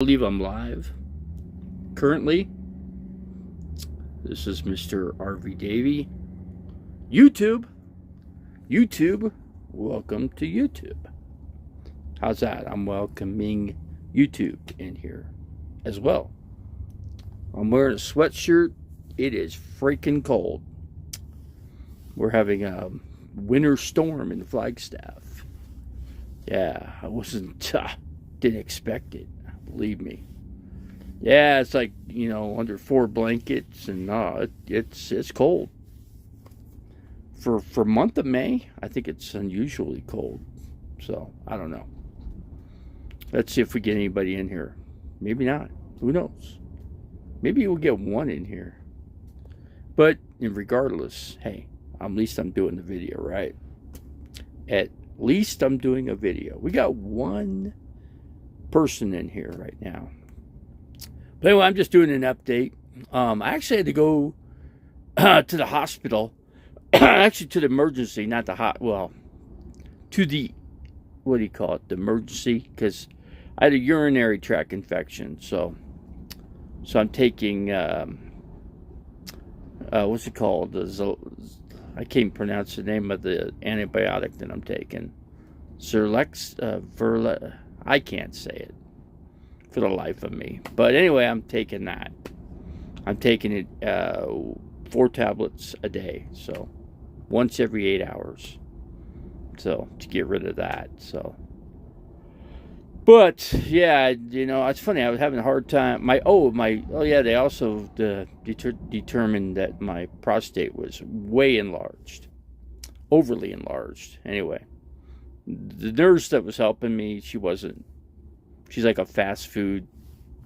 Believe I'm live. Currently, this is Mr. RV Davey. YouTube. Welcome to YouTube. How's that? I'm welcoming YouTube in here as well. I'm wearing a sweatshirt. It is freaking cold. We're having a winter storm in Flagstaff. Yeah, didn't expect it. Believe me. Yeah, it's like, under 4 blankets, and it's cold. For month of May, I think it's unusually cold. So, I don't know. Let's see if we get anybody in here. Maybe not. Who knows? Maybe we'll get one in here. But regardless, hey, at least I'm doing the video, right? At least I'm doing a video. We got one person in here right now. But anyway, I'm just doing an update. I actually had to go to the hospital. Actually, to the emergency, not the to the, what do you call it, the emergency, because I had a urinary tract infection. So I'm taking, what's it called? I can't pronounce the name of the antibiotic that I'm taking. I can't say it for the life of me. But anyway, I'm taking that. I'm taking it 4 tablets a day. So once every 8 hours. So to get rid of that. So. But yeah, it's funny. I was having a hard time. They also determined that my prostate was way enlarged, overly enlarged. Anyway. The nurse that was helping me, she's like a fast food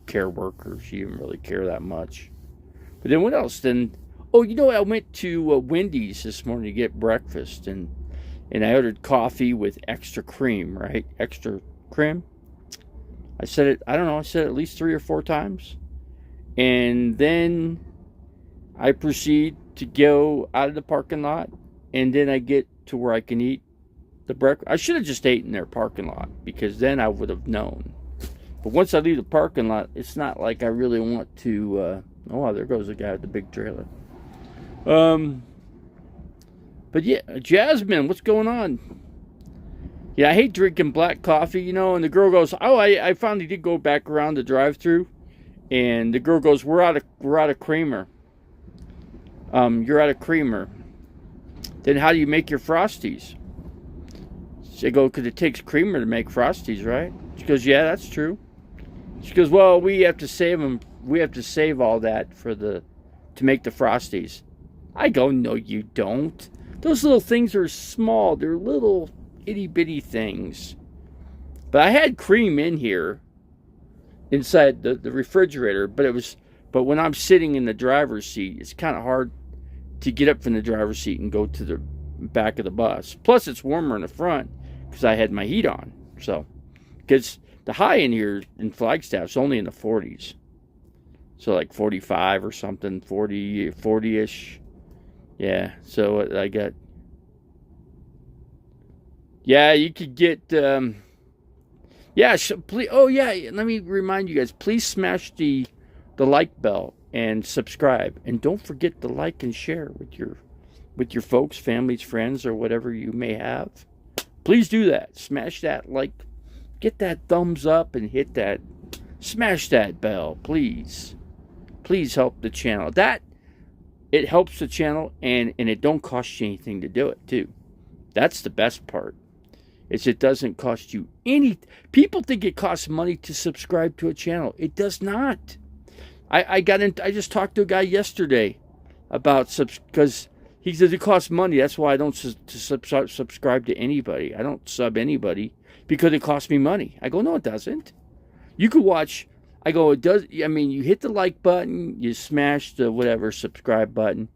care worker. She didn't really care that much. But then what else? I went to Wendy's this morning to get breakfast, and I ordered coffee with extra cream, right? Extra cream. I said it at least 3 or 4 times. And then I proceed to go out of the parking lot, and then I get to where I can eat the breakfast. I should have just ate in their parking lot, because then I would have known. But once I leave the parking lot, it's not like I really want to. There goes the guy with the big trailer. But yeah, Jasmine, what's going on? Yeah, I hate drinking black coffee, and the girl goes, I finally did go back around the drive-thru, and the girl goes, we're out of creamer. You're out of creamer. Then how do you make your Frosties? They go, because it takes creamer to make Frosties, right? She goes, yeah, that's true. She goes, well, we have to save them. We have to save all that to make the Frosties. I go, no, you don't. Those little things are small. They're little itty bitty things. But I had cream in here inside the refrigerator, but when I'm sitting in the driver's seat, it's kind of hard to get up from the driver's seat and go to the back of the bus. Plus, it's warmer in the front because I had my heat on. So, because the high in here in Flagstaff is only in the 40s. So, like 45 or something, 40-ish. Yeah, so I got... Yeah, you could get... please, let me remind you guys, please smash the like bell and subscribe. And don't forget to like and share with your folks, families, friends, or whatever you may have. Please do that. Smash that like. Get that thumbs up and hit that. Smash that bell, please. Please help the channel. It helps the channel, and it don't cost you anything to do it, too. That's the best part. It doesn't cost you any. People think it costs money to subscribe to a channel. It does not. I just talked to a guy yesterday about because he says it costs money. That's why I don't subscribe to anybody. I don't sub anybody because it costs me money. I go, no, it doesn't. You could watch. I go, it does. I mean, you hit the like button, you smash the whatever subscribe button.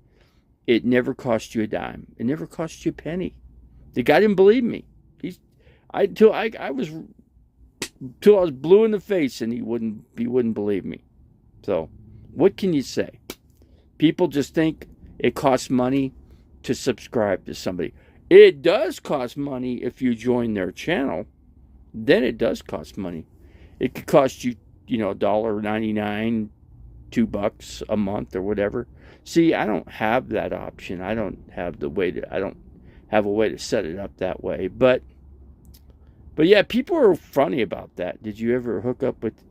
It never costs you a dime. It never costs you a penny. The guy didn't believe me. Till I was blue in the face, and he wouldn't believe me. So, what can you say? People just think it costs money to subscribe to somebody. It does cost money if you join their channel. Then it does cost money. It could cost you $1.99, $2 a month or whatever. See, I don't have that option. I don't have a way to set it up that way. But yeah, people are funny about that. Did you ever hook up with?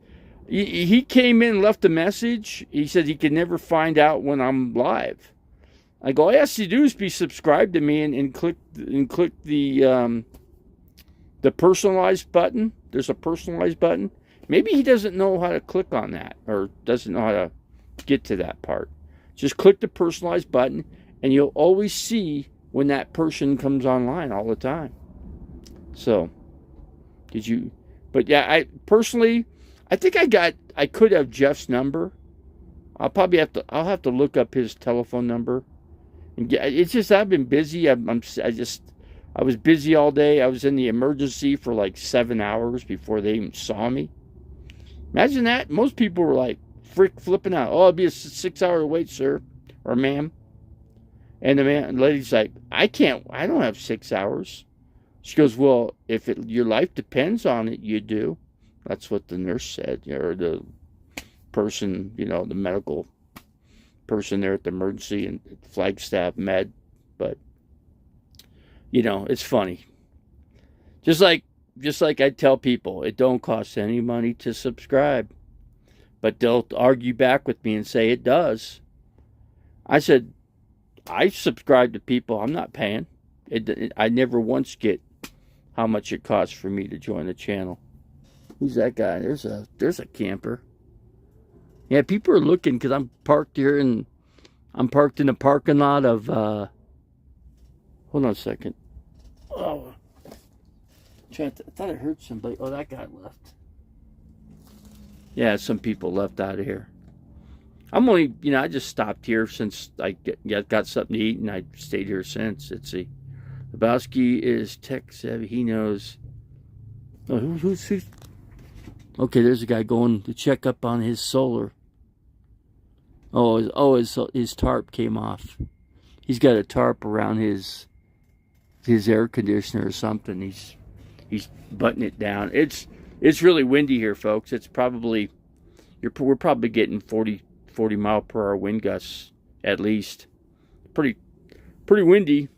He came in, left a message. He said he could never find out when I'm live. I go, all you have to do is be subscribed to me and click the personalized button. There's a personalized button. Maybe he doesn't know how to click on that, or doesn't know how to get to that part. Just click the personalized button, and you'll always see when that person comes online all the time. So, but yeah, I think I could have Jeff's number. I'll have to look up his telephone number. And it's just, I've been busy. I was busy all day. I was in the emergency for like 7 hours before they even saw me. Imagine that. Most people were like flipping out. Oh, it'll be a 6-hour wait, sir or ma'am. And the lady's like, I don't have 6 hours. She goes, well, if your life depends on it, you do. That's what the nurse said, or the person, the medical person there at the emergency and Flagstaff Med. But it's funny. Just like I tell people, it don't cost any money to subscribe, but they'll argue back with me and say it does. I said, I subscribe to people I'm not paying. I never once get how much it costs for me to join the channel. Who's that guy? There's a camper. Yeah, people are looking because I'm parked here, and I'm parked in the parking lot of, hold on a second. Oh, I thought I heard somebody. Oh, that guy left. Yeah, some people left out of here. I'm only, I just stopped here since I got something to eat, and I stayed here since. Let's see. Lebowski is tech savvy. He knows. Oh, who's? Okay, there's a guy going to check up on his solar. His tarp came off. He's got a tarp around his air conditioner or something. He's buttoning it down. It's really windy here, folks. It's probably we're probably getting 40 mile per hour wind gusts at least. Pretty windy.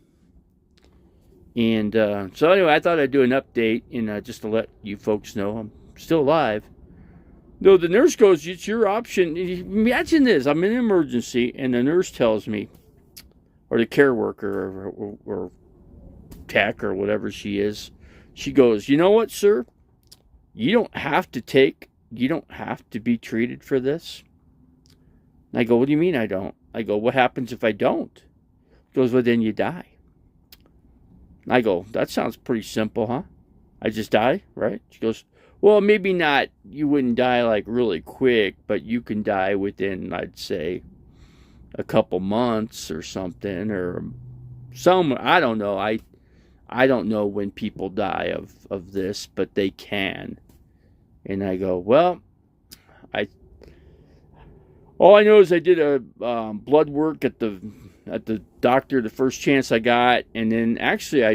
And so anyway, I thought I'd do an update and just to let you folks know I'm still alive. No, the nurse goes, it's your option. Imagine this. I'm in an emergency, and the nurse tells me, or the care worker or tech or whatever she is, she goes, you know what, sir? You don't have to be treated for this. And I go, what do you mean I don't? I go, what happens if I don't? She goes, well, then you die. I go, that sounds pretty simple, huh? I just die, right? She goes, well, maybe not, you wouldn't die like really quick, but you can die within, I'd say, a couple months or something, or I don't know. I don't know when people die of this, but they can. And I go, well, all I know is I did a blood work at the doctor the first chance I got, and then actually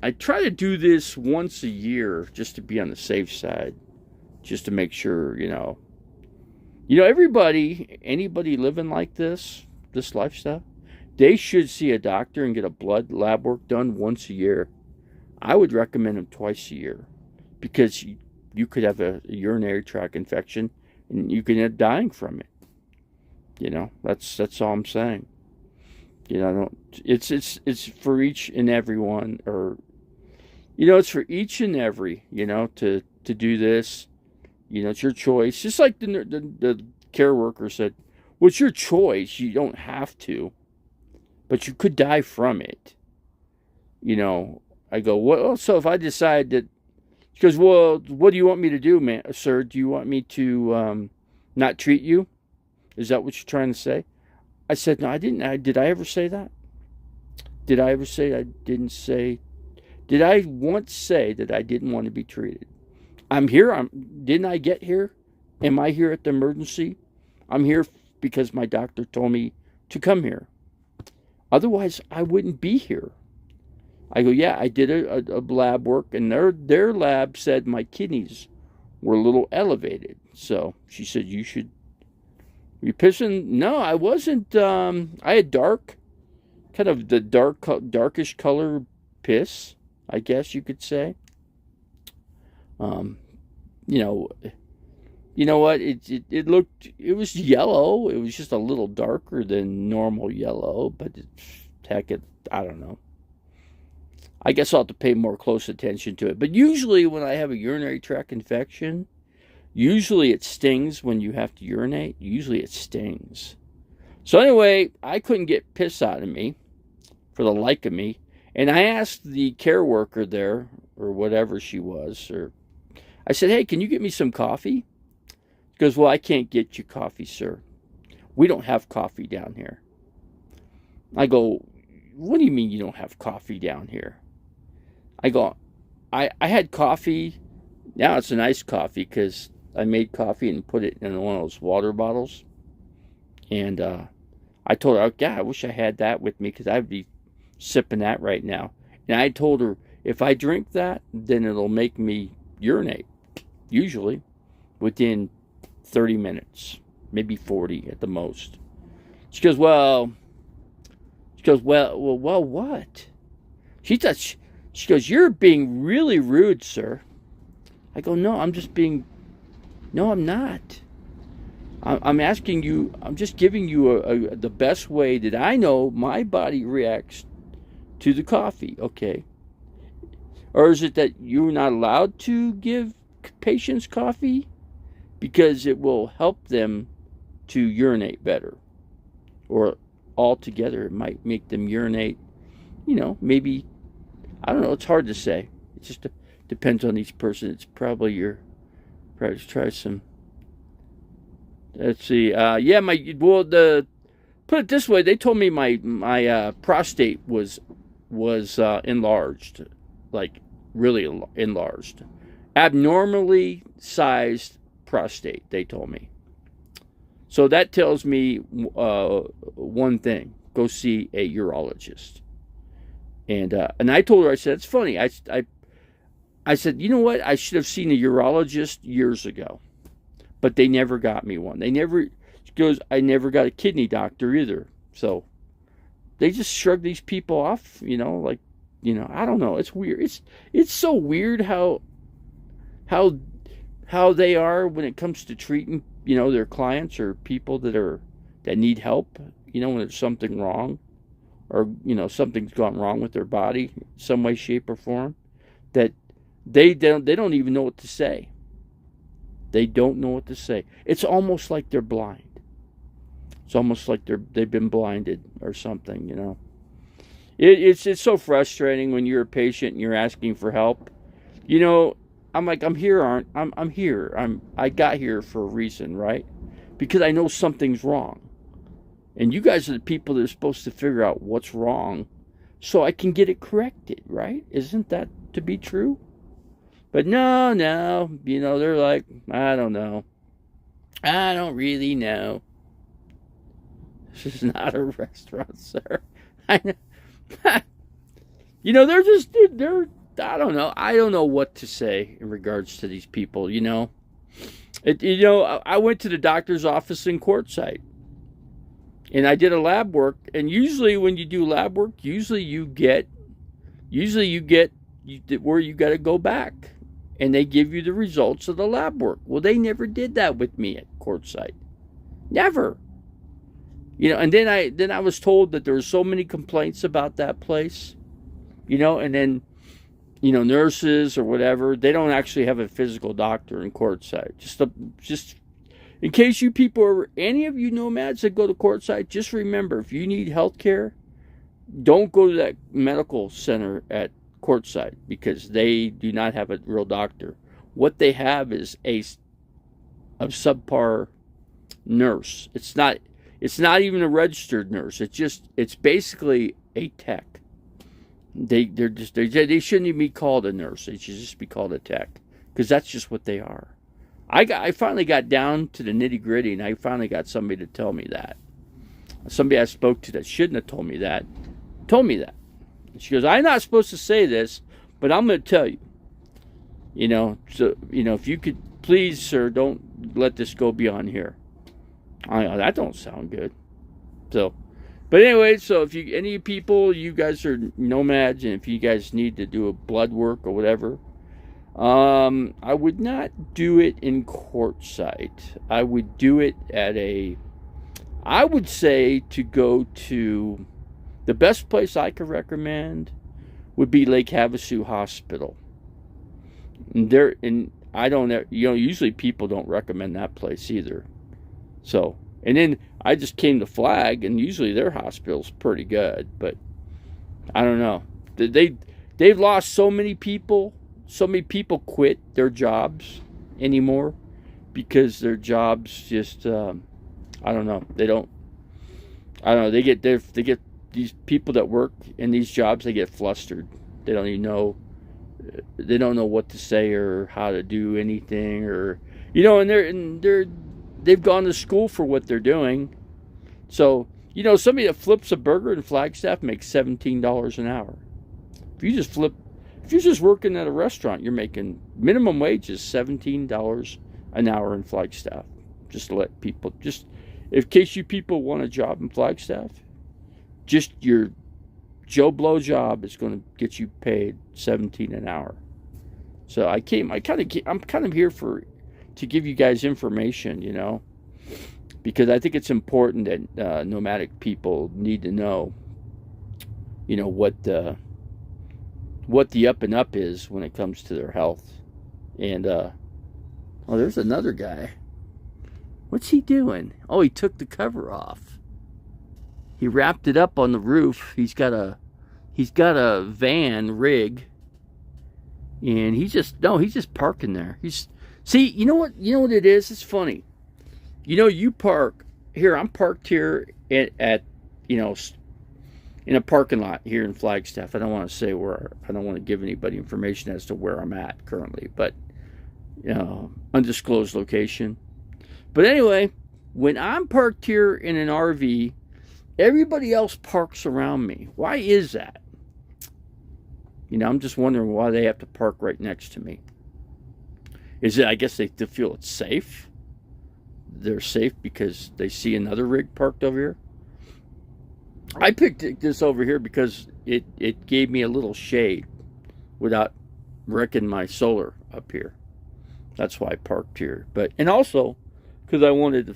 I try to do this once a year just to be on the safe side, just to make sure, anybody living like this lifestyle, they should see a doctor and get a blood lab work done once a year. I would recommend them twice a year, because you could have a urinary tract infection and you could end up dying from it. That's all I'm saying. It's for each and every one, or it's for each and every, to do this. It's your choice. Just like the care worker said, well, it's your choice. You don't have to, but you could die from it. I go, well, so if I decide that, she goes, well, what do you want me to do, man, sir? Do you want me to not treat you? Is that what you're trying to say? I said, no, I didn't. Did I ever say that? Did I ever say I didn't say? Did I once say that I didn't want to be treated? I'm here. Didn't I get here? Am I here at the emergency? I'm here because my doctor told me to come here. Otherwise, I wouldn't be here. I go, yeah, I did a lab work, and their lab said my kidneys were a little elevated. So she said, you should be pissing. No, I wasn't. I had kind of the darkish color piss, I guess you could say. You know, you know what? It it was yellow. It was just a little darker than normal yellow, but I don't know. I guess I'll have to pay more close attention to it. But usually when I have a urinary tract infection, usually it stings when you have to urinate. Usually it stings. So anyway, I couldn't get piss out of me for the like of me. And I asked the care worker there, or whatever she was, or I said, hey, can you get me some coffee? She goes, well, I can't get you coffee, sir. We don't have coffee down here. I go, what do you mean you don't have coffee down here? I go, I had coffee. Now it's an iced coffee because I made coffee and put it in one of those water bottles. And I told her, yeah, I wish I had that with me because I'd be sipping that right now. And I told her, if I drink that, then it'll make me urinate, usually within 30 minutes, maybe 40 at the most. She goes, well, what? She goes, you're being really rude, sir. I go, no, I'm not. I'm asking you, I'm just giving you the best way that I know my body reacts to the coffee, okay? Or is it that you're not allowed to give patients coffee because it will help them to urinate better? Or altogether, it might make them urinate, maybe, I don't know, it's hard to say. It just depends on each person. It's probably try some, let's see, put it this way, they told me my prostate was enlarged, like really enlarged, abnormally sized prostate, they told me. So that tells me one thing: go see a urologist. And I told her, I said, it's funny. I said, you know what? I should have seen a urologist years ago, but they never got me one. She goes, I never got a kidney doctor either. So they just shrug these people off, I don't know. It's weird. It's so weird how they are when it comes to treating, their clients or people that need help, when there's something wrong, or, something's gone wrong with their body, some way, shape, or form, that they don't even know what to say. They don't know what to say. It's almost like they're blind. It's almost like they've been blinded or something, It's so frustrating when you're a patient and you're asking for help. I'm like, I'm here. I got here for a reason, right? Because I know something's wrong. And you guys are the people that are supposed to figure out what's wrong so I can get it corrected, right? Isn't that to be true? But no, they're like, I don't know. I don't really know. This is not a restaurant, sir. I don't know. I don't know what to say in regards to these people, I went to the doctor's office in Quartzsite. And I did a lab work, and usually when you do lab work, usually you get where you got to go back, and they give you the results of the lab work. Well, they never did that with me at Quartzsite, never. And then I was told that there were so many complaints about that place, and then, nurses or whatever, they don't actually have a physical doctor in Quartzsite. Just in case you people are, any of you nomads that go to Quartzsite, just remember, if you need health care, don't go to that medical center at Quartzsite because they do not have a real doctor. What they have is a subpar nurse. It's not even a registered nurse. It's basically a tech. They shouldn't even be called a nurse. They should just be called a tech because that's just what they are. I finally got down to the nitty gritty, and I finally got somebody to tell me that. Somebody I spoke to that shouldn't have told me that. And she goes, I'm not supposed to say this, but I'm going to tell you. So, if you could please, sir, don't let this go beyond here. That don't sound good. So, but anyway, so if you any people, you guys are nomads, and if you guys need to do a blood work or whatever, I would not do it in Quartzsite. I would do it at I would say to go to, the best place I could recommend would be Lake Havasu Hospital. And I don't, usually people don't recommend that place either. So, and then I just came to Flag, and usually their hospital's pretty good, but I don't know. They've lost so many people. So many people quit their jobs anymore because their jobs just, I don't know. They get these people that work in these jobs, they get flustered. They don't even know. They don't know what to say or how to do anything, or and they've gone to school for what they're doing. So somebody that flips a burger in Flagstaff makes $17 an hour. If you're just working at a restaurant, you're making minimum wage is $17 an hour in Flagstaff. Just to let people, in case you people want a job in Flagstaff, just your Joe Blow job is going to get you paid $17 an hour. So I'm kind of here to give you guys information, because I think it's important that nomadic people need to know, what the up and up is when it comes to their health. And there's another guy. What's he doing? Oh, he took the cover off. He wrapped it up on the roof. He's got a van rig, and he's just parking there. You know what it is? It's funny. You park here. I'm parked here at in a parking lot here in Flagstaff. I don't want to say where. I don't want to give anybody information as to where I'm at currently, but undisclosed location. But anyway, when I'm parked here in an RV, everybody else parks around me. Why is that? I'm just wondering why they have to park right next to me. Is it, I guess they feel it's safe? They're safe because they see another rig parked over here? I picked this over here because it gave me a little shade without wrecking my solar up here. That's why I parked here. And also because I wanted to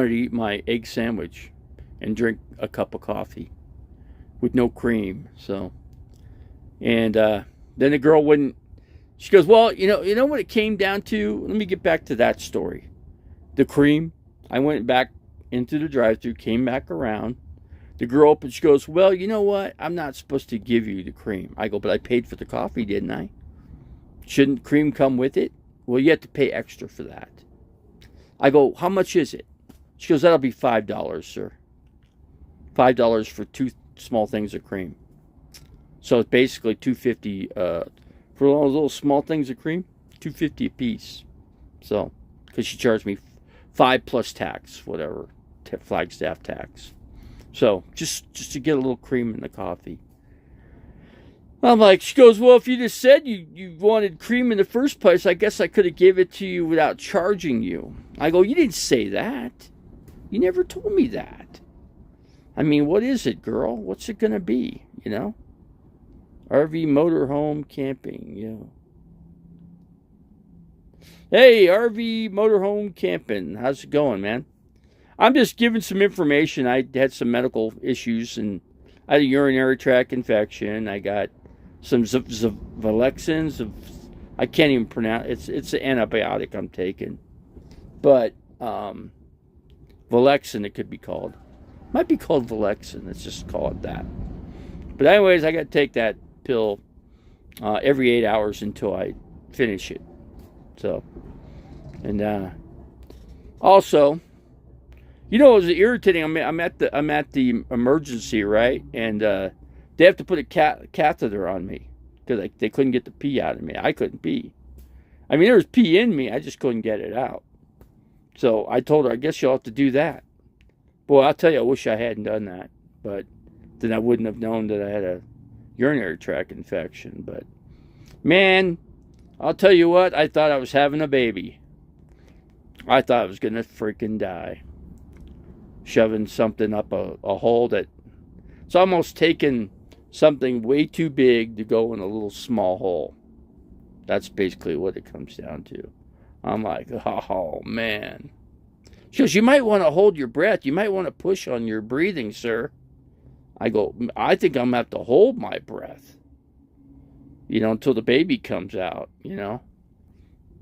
eat my egg sandwich and drink a cup of coffee with no cream. So, and then the girl wouldn't. She goes, well, you know what it came down to? Let me get back to that story. The cream. I went back into the drive-thru, came back around. The girl opened. She goes, well, you know what? I'm not supposed to give you the cream. I go, but I paid for the coffee, didn't I? Shouldn't cream come with it? Well, you have to pay extra for that. I go, how much is it? She goes, that'll be $5, sir. $5 for 2 small things of cream. So it's basically $2.50 for all those little small things of cream, $2.50 a piece. So, because she charged me $5 plus tax, whatever, Flagstaff tax. So just to get a little cream in the coffee. I'm like, she goes, well, if you just said you wanted cream in the first place, I guess I could have gave it to you without charging you. I go, you didn't say that. You never told me that. I mean, what is it, girl? What's it going to be, RV motorhome camping, Hey, RV motorhome camping. How's it going, man? I'm just giving some information. I had some medical issues, and I had a urinary tract infection. I got some Valexins. I can't even pronounce. It's an antibiotic I'm taking, but Valexin it could be called. Might be called Valexin. Let's just call it that. But anyways, I got to take that pill every 8 hours until I finish it. So, and also, it was irritating. I'm at the emergency, right, and they have to put a catheter on me because they couldn't get the pee out of me. I couldn't pee. I mean, there was pee in me. I just couldn't get it out. So I told her, I guess you'll have to do that. Boy, I'll tell you, I wish I hadn't done that, but then I wouldn't have known that I had a urinary tract infection. But man, I'll tell you what, I thought I was having a baby. I thought I was going to freaking die. Shoving something up a hole that it's almost taken something way too big to go in a little small hole. That's basically what it comes down to. I'm like, oh, man. She goes, you might want to hold your breath. You might want to push on your breathing, sir. I go, I think I'm going to have to hold my breath, until the baby comes out, Isn't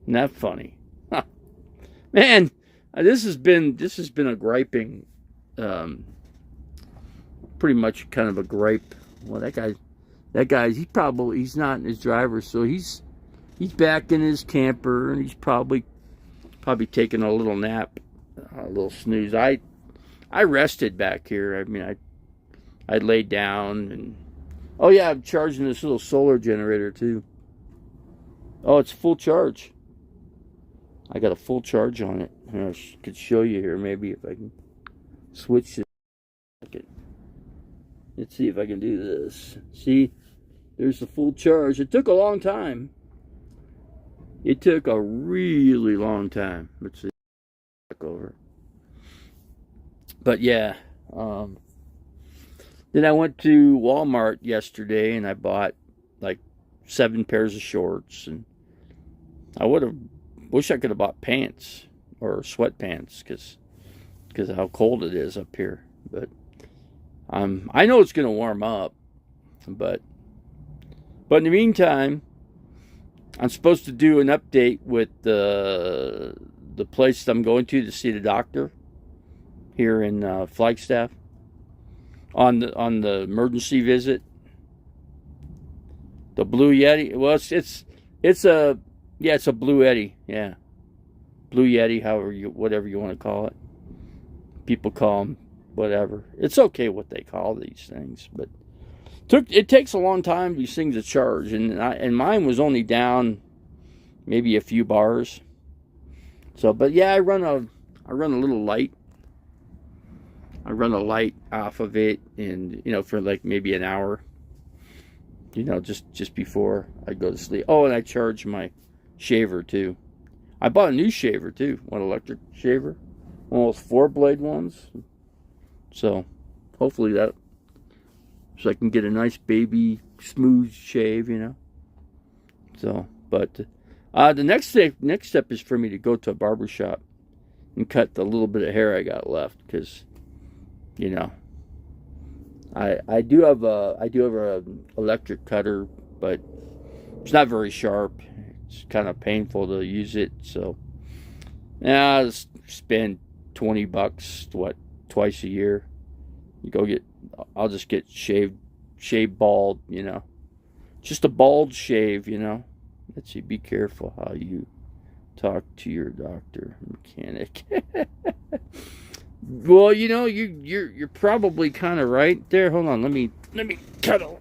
that funny? Huh. Man, this has been a griping, pretty much kind of a gripe. Well, that guy, he's not in his driver, so he's back in his camper, and he's probably taking a little nap, a little snooze. I rested back here. I mean, I laid down, and oh yeah, I'm charging this little solar generator too. Oh, it's full charge. I got a full charge on it. I could show you here, maybe if I can switch it. Let's see if I can do this. See, there's the full charge. It took a long time. It took a really long time. Let's see. Back over. But yeah. Then I went to Walmart yesterday and I bought like 7 pairs of shorts, and I wish I could have bought pants or sweatpants because of how cold it is up here. But I know it's going to warm up, but in the meantime, I'm supposed to do an update with the place I'm going to see the doctor here in Flagstaff on the emergency visit. The Blue Yeti. Well, it's a Blue Yeti. Yeah, Blue Yeti. Whatever you want to call it. People call them whatever. It's okay what they call these things, but it takes a long time for these things to charge, and mine was only down maybe a few bars. So, but yeah, I run a little light. I run a light off of it, and for like maybe an hour. Just before I go to sleep. Oh, and I charge my shaver too. I bought a new shaver too, one electric shaver, one of those 4-blade ones. So, hopefully so I can get a nice baby smooth shave, So, but the next step is for me to go to a barber shop and cut the little bit of hair I got left, because, I do have a electric cutter, but it's not very sharp. It's kind of painful to use it, so I'll spend $20 twice a year. I'll just get shaved bald, just a bald shave, Let's see, be careful how you talk to your doctor, mechanic. Well, you're probably kind of right there. Hold on, let me cuddle.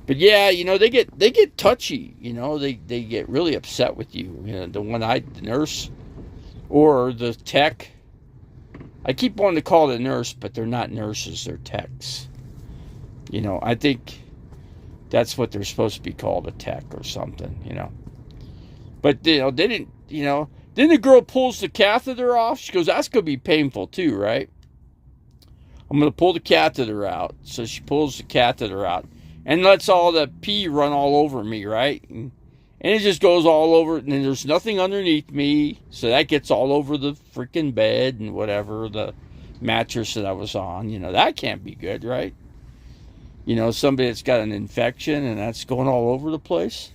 But yeah, they get touchy. They get really upset with you. The one-eyed nurse or the tech. I keep wanting to call it a nurse, but they're not nurses. They're techs. I think that's what they're supposed to be called, a tech or something. But they didn't. Then the girl pulls the catheter off. She goes, "That's gonna be painful too, right?" I'm gonna pull the catheter out. So she pulls the catheter out and lets all the pee run all over me, right? And it just goes all over, and then there's nothing underneath me, so that gets all over the freaking bed and whatever, the mattress that I was on. That can't be good, right? Somebody that's got an infection and that's going all over the place.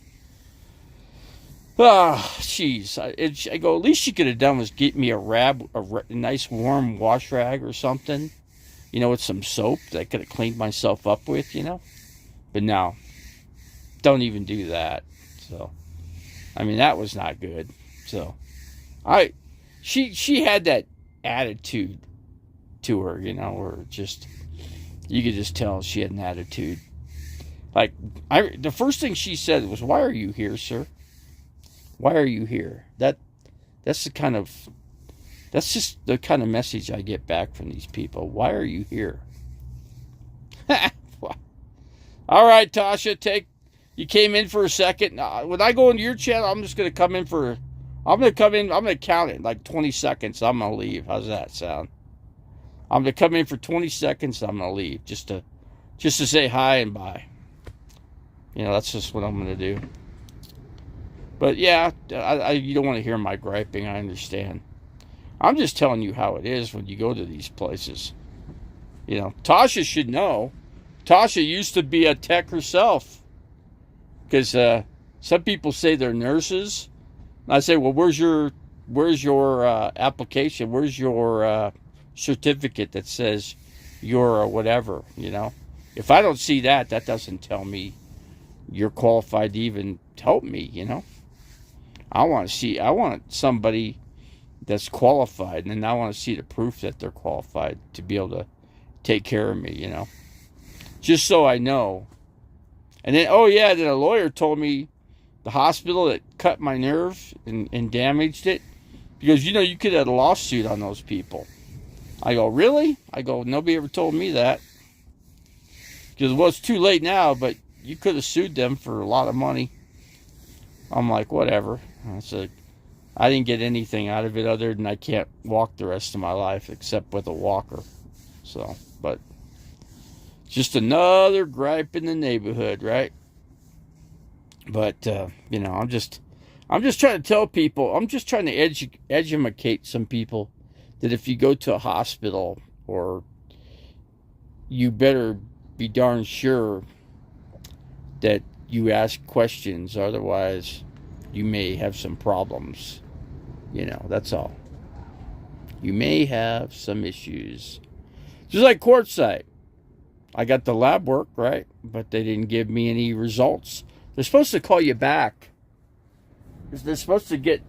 Jeez. I go, at least she could have done was get me a nice warm wash rag or something, with some soap that I could have cleaned myself up with, But no, don't even do that. So, that was not good. So, she had that attitude to her, where just, you could just tell she had an attitude. Like, the first thing she said was, "Why are you here, sir? Why are you here?" That's just the kind of message I get back from these people. Why are you here? All right, Tasha, You came in for a second. When I go into your channel, I'm just going to come in for... I'm going to count it like 20 seconds. I'm going to leave. How's that sound? I'm going to come in for 20 seconds. I'm going to leave just to say hi and bye. You know, that's just what I'm going to do. But yeah, you don't want to hear my griping. I understand. I'm just telling you how it is when you go to these places. You know, Tasha should know. Tasha used to be a tech herself. Because some people say they're nurses. And I say, well, where's your application? Where's your certificate that says you're whatever, you know? If I don't see that, that doesn't tell me you're qualified to even help me, you know? I want somebody that's qualified, and then I want to see the proof that they're qualified to be able to take care of me, you know? Just so I know. And then, oh yeah, then a lawyer told me the hospital that cut my nerve and damaged it, because, you know, you could have a lawsuit on those people. I go, really? I go, nobody ever told me that. Because, well, it's too late now, but you could have sued them for a lot of money. I'm like, whatever. I said, I didn't get anything out of it other than I can't walk the rest of my life except with a walker. So, but just another gripe in the neighborhood, right? But, you know, I'm just trying to tell people, I'm just trying to educate some people that if you go to a hospital, or you better be darn sure that you ask questions, otherwise you may have some problems. You know, that's all. You may have some issues. Just like Quartzsite. I got the lab work, right? But they didn't give me any results. They're supposed to call you back. They're supposed to get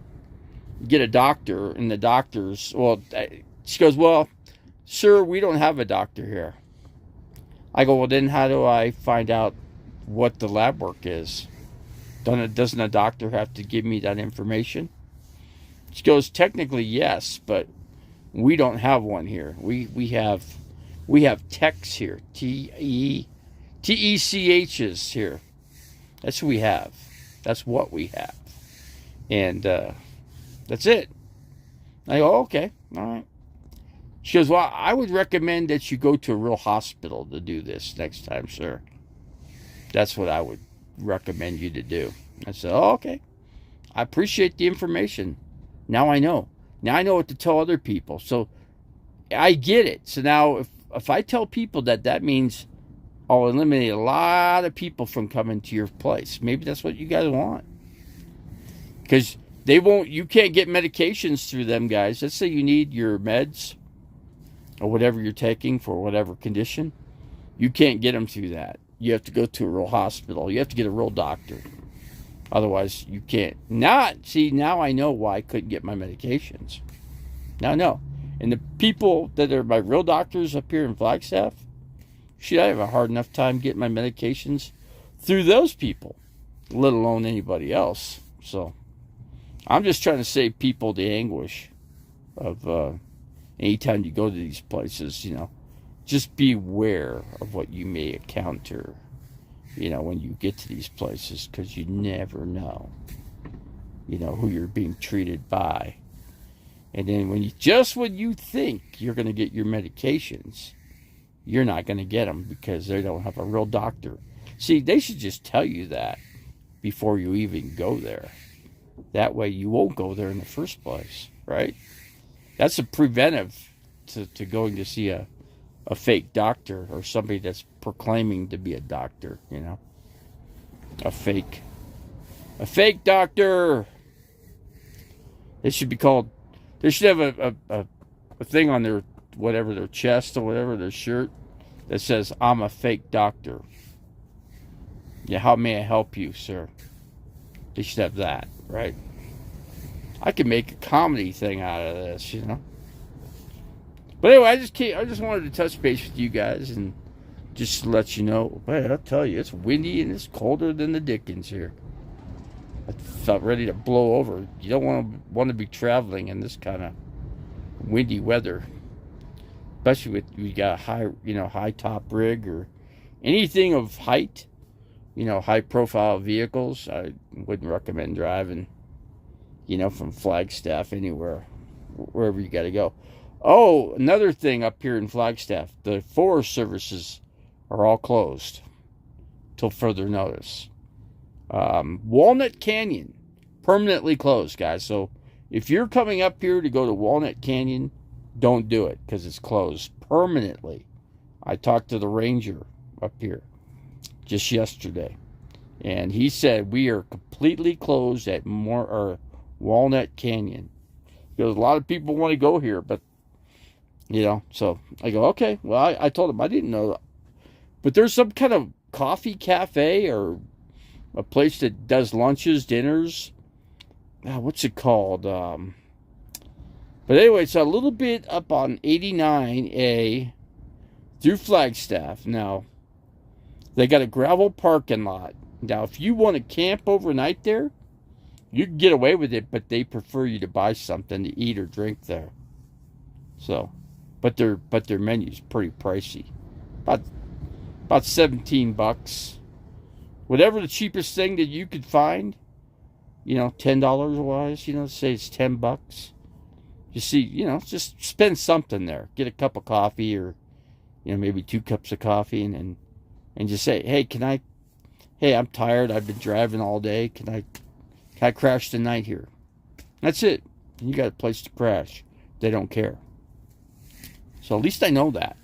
a doctor, and the doctors, well, she goes, well, sir, we don't have a doctor here. I go, well, then how do I find out what the lab work is? Doesn't a doctor have to give me that information? She goes, technically, yes, but we don't have one here. We have techs here, TECHs here. That's who we have. That's what we have. And that's it. I go, okay, all right. She goes, well, I would recommend that you go to a real hospital to do this next time, sir. That's what I would recommend you to do. I said, oh, okay. I appreciate the information. Now I know. Now I know what to tell other people. So I get it. So now if I tell people that means I'll eliminate a lot of people from coming to your place. Maybe that's what you guys want. Because you can't get medications through them guys. Let's say you need your meds or whatever you're taking for whatever condition. You can't get them through that. You have to go to a real hospital. You have to get a real doctor. Otherwise, you can't. Now I know why I couldn't get my medications. Now I know. And the people that are my real doctors up here in Flagstaff, I have a hard enough time getting my medications through those people, let alone anybody else. So I'm just trying to save people the anguish of anytime you go to these places, you know. Just be aware of what you may encounter, you know, when you get to these places, because you never know, you know, who you're being treated by. And then when you think you're going to get your medications, you're not going to get them because they don't have a real doctor. See, they should just tell you that before you even go there. That way you won't go there in the first place, right? That's a preventive to going to see a fake doctor or somebody that's proclaiming to be a doctor, you know. A fake doctor. They should be called, they should have a thing on their, whatever, their chest or whatever, their shirt, that says, I'm a fake doctor. Yeah, how may I help you, sir? They should have that, right? I could make a comedy thing out of this, you know. But anyway, I just wanted to touch base with you guys and just let you know. Man, I'll tell you, it's windy and it's colder than the dickens here. I felt ready to blow over. You don't want to be traveling in this kind of windy weather, especially with you got a high top rig or anything of height. high profile vehicles, I wouldn't recommend driving, from Flagstaff anywhere, wherever you got to go. Oh, another thing up here in Flagstaff, the Forest Services are all closed till further notice. Walnut Canyon, permanently closed, guys. So if you're coming up here to go to Walnut Canyon, don't do it because it's closed permanently. I talked to the ranger up here just yesterday, and he said we are completely closed at Walnut Canyon. Because a lot of people want to go here, but so I go, okay. Well, I told him I didn't know, but there's some kind of coffee cafe or a place that does lunches, dinners. What's it called? But anyway, it's a little bit up on 89A through Flagstaff. Now, they got a gravel parking lot. Now, if you want to camp overnight there, you can get away with it, but they prefer you to buy something to eat or drink there. So, but their menu's pretty pricey. About $17. Whatever the cheapest thing that you could find, $10 wise, say it's $10. You see, just spend something there. Get a cup of coffee or, maybe 2 cups of coffee and just say, hey, I'm tired. I've been driving all day. Can I crash the night here? That's it. You got a place to crash. They don't care. So at least I know that.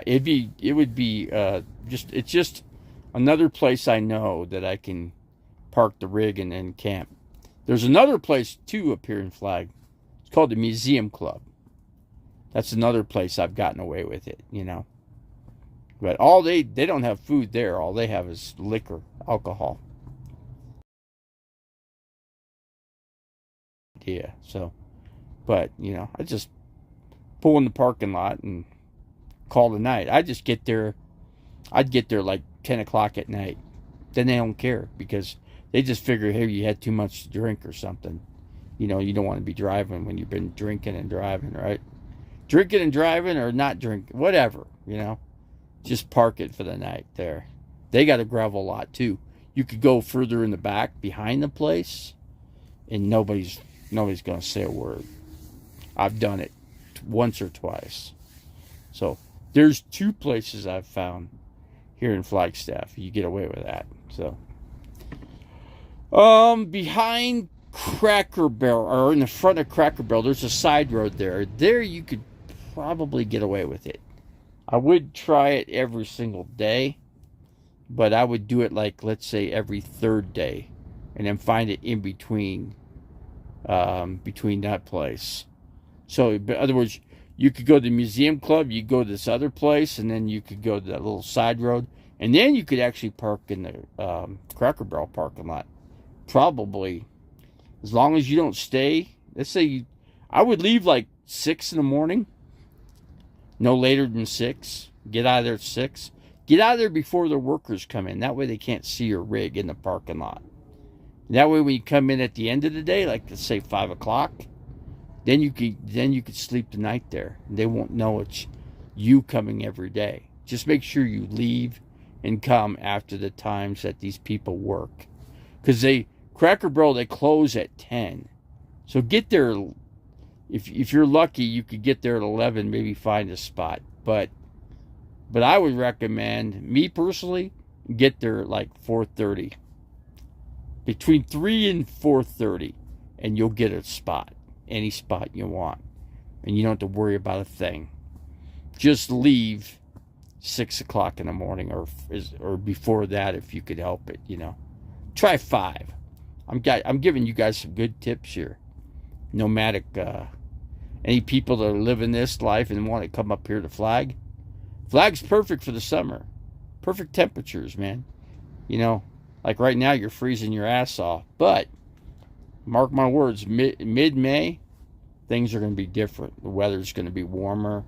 It's just another place I know that I can park the rig and camp. There's another place too up here in Flag. It's called the Museum Club. That's another place I've gotten away with it, But they don't have food there. All they have is liquor, alcohol. Yeah, so, but, I just pull in the parking lot and call it a night. I'd get there like 10 o'clock at night. Then they don't care because they just figure, hey, you had too much to drink or something. You don't want to be driving when you've been drinking and driving, right? Drinking and driving or not drinking, whatever, Just park it for the night there. They got a gravel lot too. You could go further in the back behind the place and nobody's going to say a word. I've done it once or twice. So there's 2 places I've found here in Flagstaff. You get away with that. So, behind Cracker Barrel, or in the front of Cracker Barrel, there's a side road there. There you could probably get away with it. I would try it every single day, but I would do it like, let's say, every 3rd day, and then find it in between that place. So, in other words, you could go to the Museum Club, you go to this other place, and then you could go to that little side road, and then you could actually park in the Cracker Barrel parking lot. Probably, as long as you don't stay, let's say I would leave like 6 in the morning, no later than 6. Get out of there at 6. Get out of there before the workers come in. That way they can't see your rig in the parking lot. That way when you come in at the end of the day, like let's say 5 o'clock, then you could sleep the night there. They won't know it's you coming every day. Just make sure you leave and come after the times that these people work. Because Cracker Barrel, they close at 10. So get there. If you're lucky, you could get there at 11, maybe find a spot. But I would recommend, me personally, get there at like 4:30. Between 3 and 4:30, and you'll get a spot. Any spot you want. And you don't have to worry about a thing. Just leave 6 o'clock in the morning or before that if you could help it, Try 5. I'm giving you guys some good tips here. Nomadic, any people that are living this life and want to come up here to Flag. Flag's perfect for the summer. Perfect temperatures, man. Like right now you're freezing your ass off. But, mark my words, mid-May, things are going to be different. The weather's going to be warmer.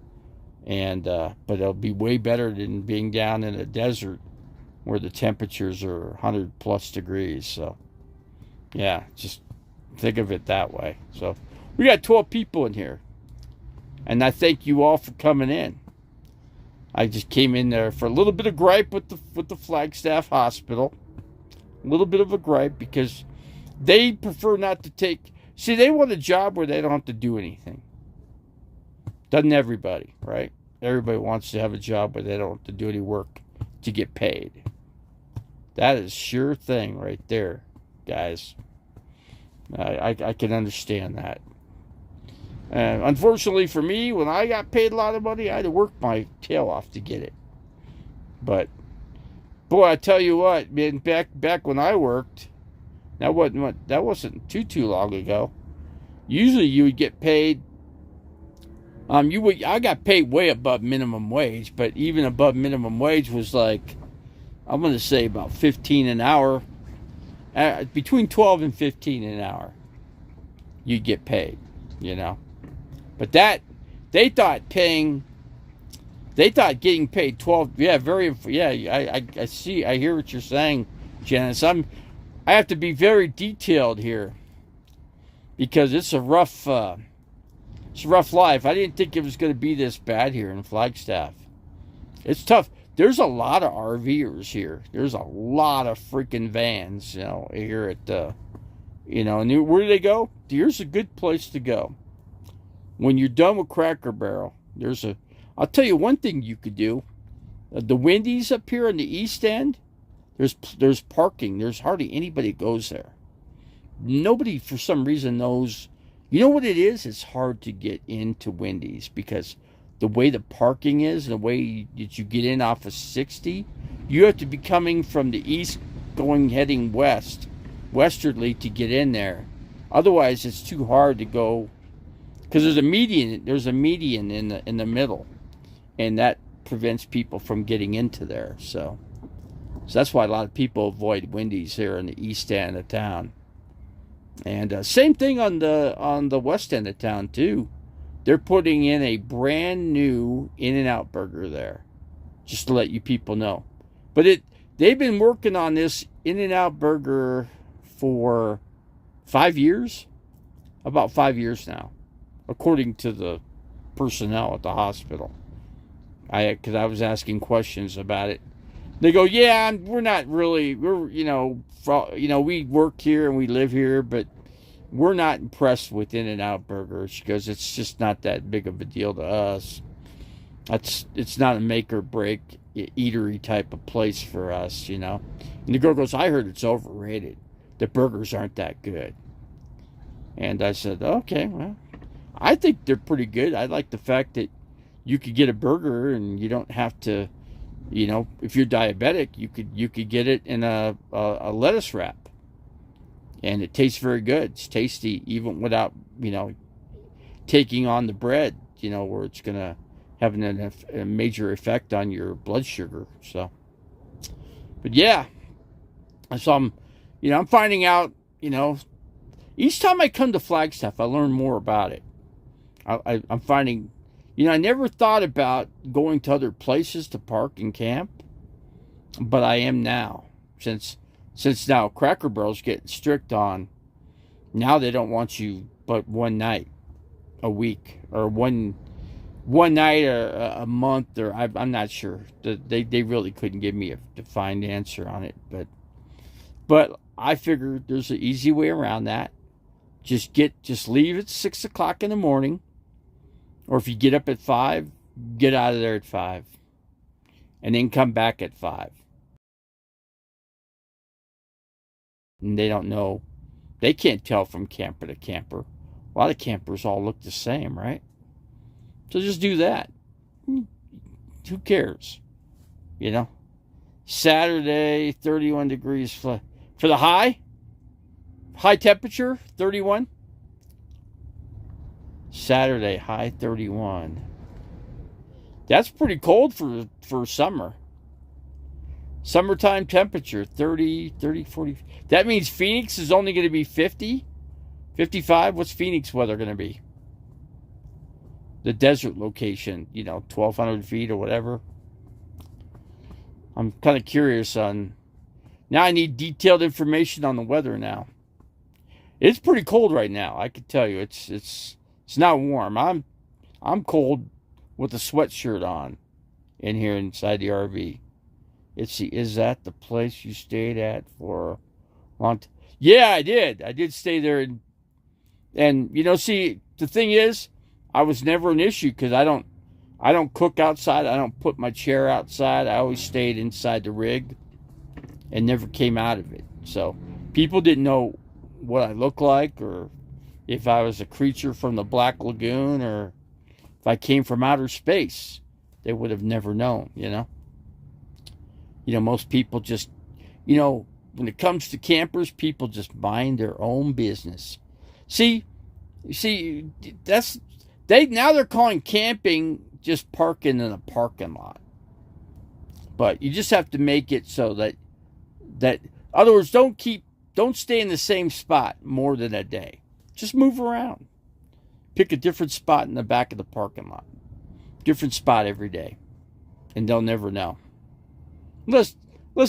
But it'll be way better than being down in a desert where the temperatures are 100 plus degrees. So, yeah, just think of it that way. So, we got 12 people in here. And I thank you all for coming in. I just came in there for a little bit of gripe with the Flagstaff Hospital. A little bit of a gripe because they prefer not to take. See, they want a job where they don't have to do anything. Doesn't everybody, right? Everybody wants to have a job where they don't have to do any work to get paid. That is sure thing right there, guys. I can understand that. And unfortunately for me, when I got paid a lot of money, I had to work my tail off to get it. But boy, I tell you what, man, back when I worked, that wasn't too long ago. Usually you would get paid. I got paid way above minimum wage, but even above minimum wage was like, I'm going to say about 15 an hour. Between 12 and 15 an hour, you'd get paid, you know. But they thought getting paid 12. Yeah, I see. I hear what you're saying, Janice. I have to be very detailed here because it's a rough life. I didn't think it was going to be this bad here in Flagstaff. It's tough. There's a lot of RVers here. There's a lot of freaking vans, you know, here at, and where do they go? Here's a good place to go. When you're done with Cracker Barrel, I'll tell you one thing you could do. The Wendy's up here on the East End, there's parking. There's hardly anybody goes there. Nobody, for some reason, knows. You know what it is? It's hard to get into Wendy's because the way the parking is, the way that you get in off of 60, you have to be coming from the east, heading westwardly to get in there. Otherwise, it's too hard to go because there's a median. There's a median in the middle, and that prevents people from getting into there. So that's why a lot of people avoid Wendy's here in the east end of town. And same thing on the west end of town too. They're putting in a brand new In-N-Out burger there, just to let you people know. But they've been working on this In-N-Out burger for 5 years, about 5 years now, according to the personnel at the hospital. Because I was asking questions about it. They go, yeah, we're not really, we work here and we live here, but we're not impressed with In-N-Out Burger because it's just not that big of a deal to us. It's not a make or break eatery type of place for us, you know. And the girl goes, I heard it's overrated. The burgers aren't that good. And I said, okay, well, I think they're pretty good. I like the fact that you could get a burger and you don't have to, you know, if you're diabetic, you could get it in a lettuce wrap. And it tastes very good. It's tasty even without, you know, taking on the bread, you know, where it's going to have a major effect on your blood sugar. So, but yeah. So I'm finding out, you know, each time I come to Flagstaff, I learn more about it. I'm finding, you know, I never thought about going to other places to park and camp, but I am now. Since now Cracker Barrel's getting strict on, now they don't want you but one night a week or one night a month, or I'm not sure. They really couldn't give me a defined answer on it, but I figured there's an easy way around that. Just leave at 6 o'clock in the morning, or if you get up at 5, get out of there at 5, and then come back at 5. And they don't know. They can't tell from camper to camper. A lot of campers all look the same, right? So just do that. Who cares? You know? Saturday, 31 degrees. For the high temperature, 31. Saturday, high 31. That's pretty cold for summer. Summertime temperature, 30, 40. That means Phoenix is only going to be 50, 55. What's Phoenix weather going to be? The desert location, you know, 1,200 feet or whatever. I'm kind of curious on. Now I need detailed information on the weather now. It's pretty cold right now. I can tell you, it's not warm. I'm cold with a sweatshirt on, in here inside the RV. Is that the place you stayed at for a long time? Yeah, I did. I did stay there. And see, the thing is, I was never an issue because I don't cook outside. I don't put my chair outside. I always stayed inside the rig and never came out of it. So people didn't know what I looked like, or if I was a creature from the Black Lagoon, or if I came from outer space. They would have never known, most people just, when it comes to campers, people just mind their own business. See, now they're calling camping just parking in a parking lot. But you just have to make it so that in other words, don't stay in the same spot more than a day. Just move around. Pick a different spot in the back of the parking lot. Different spot every day. And they'll never know. Unless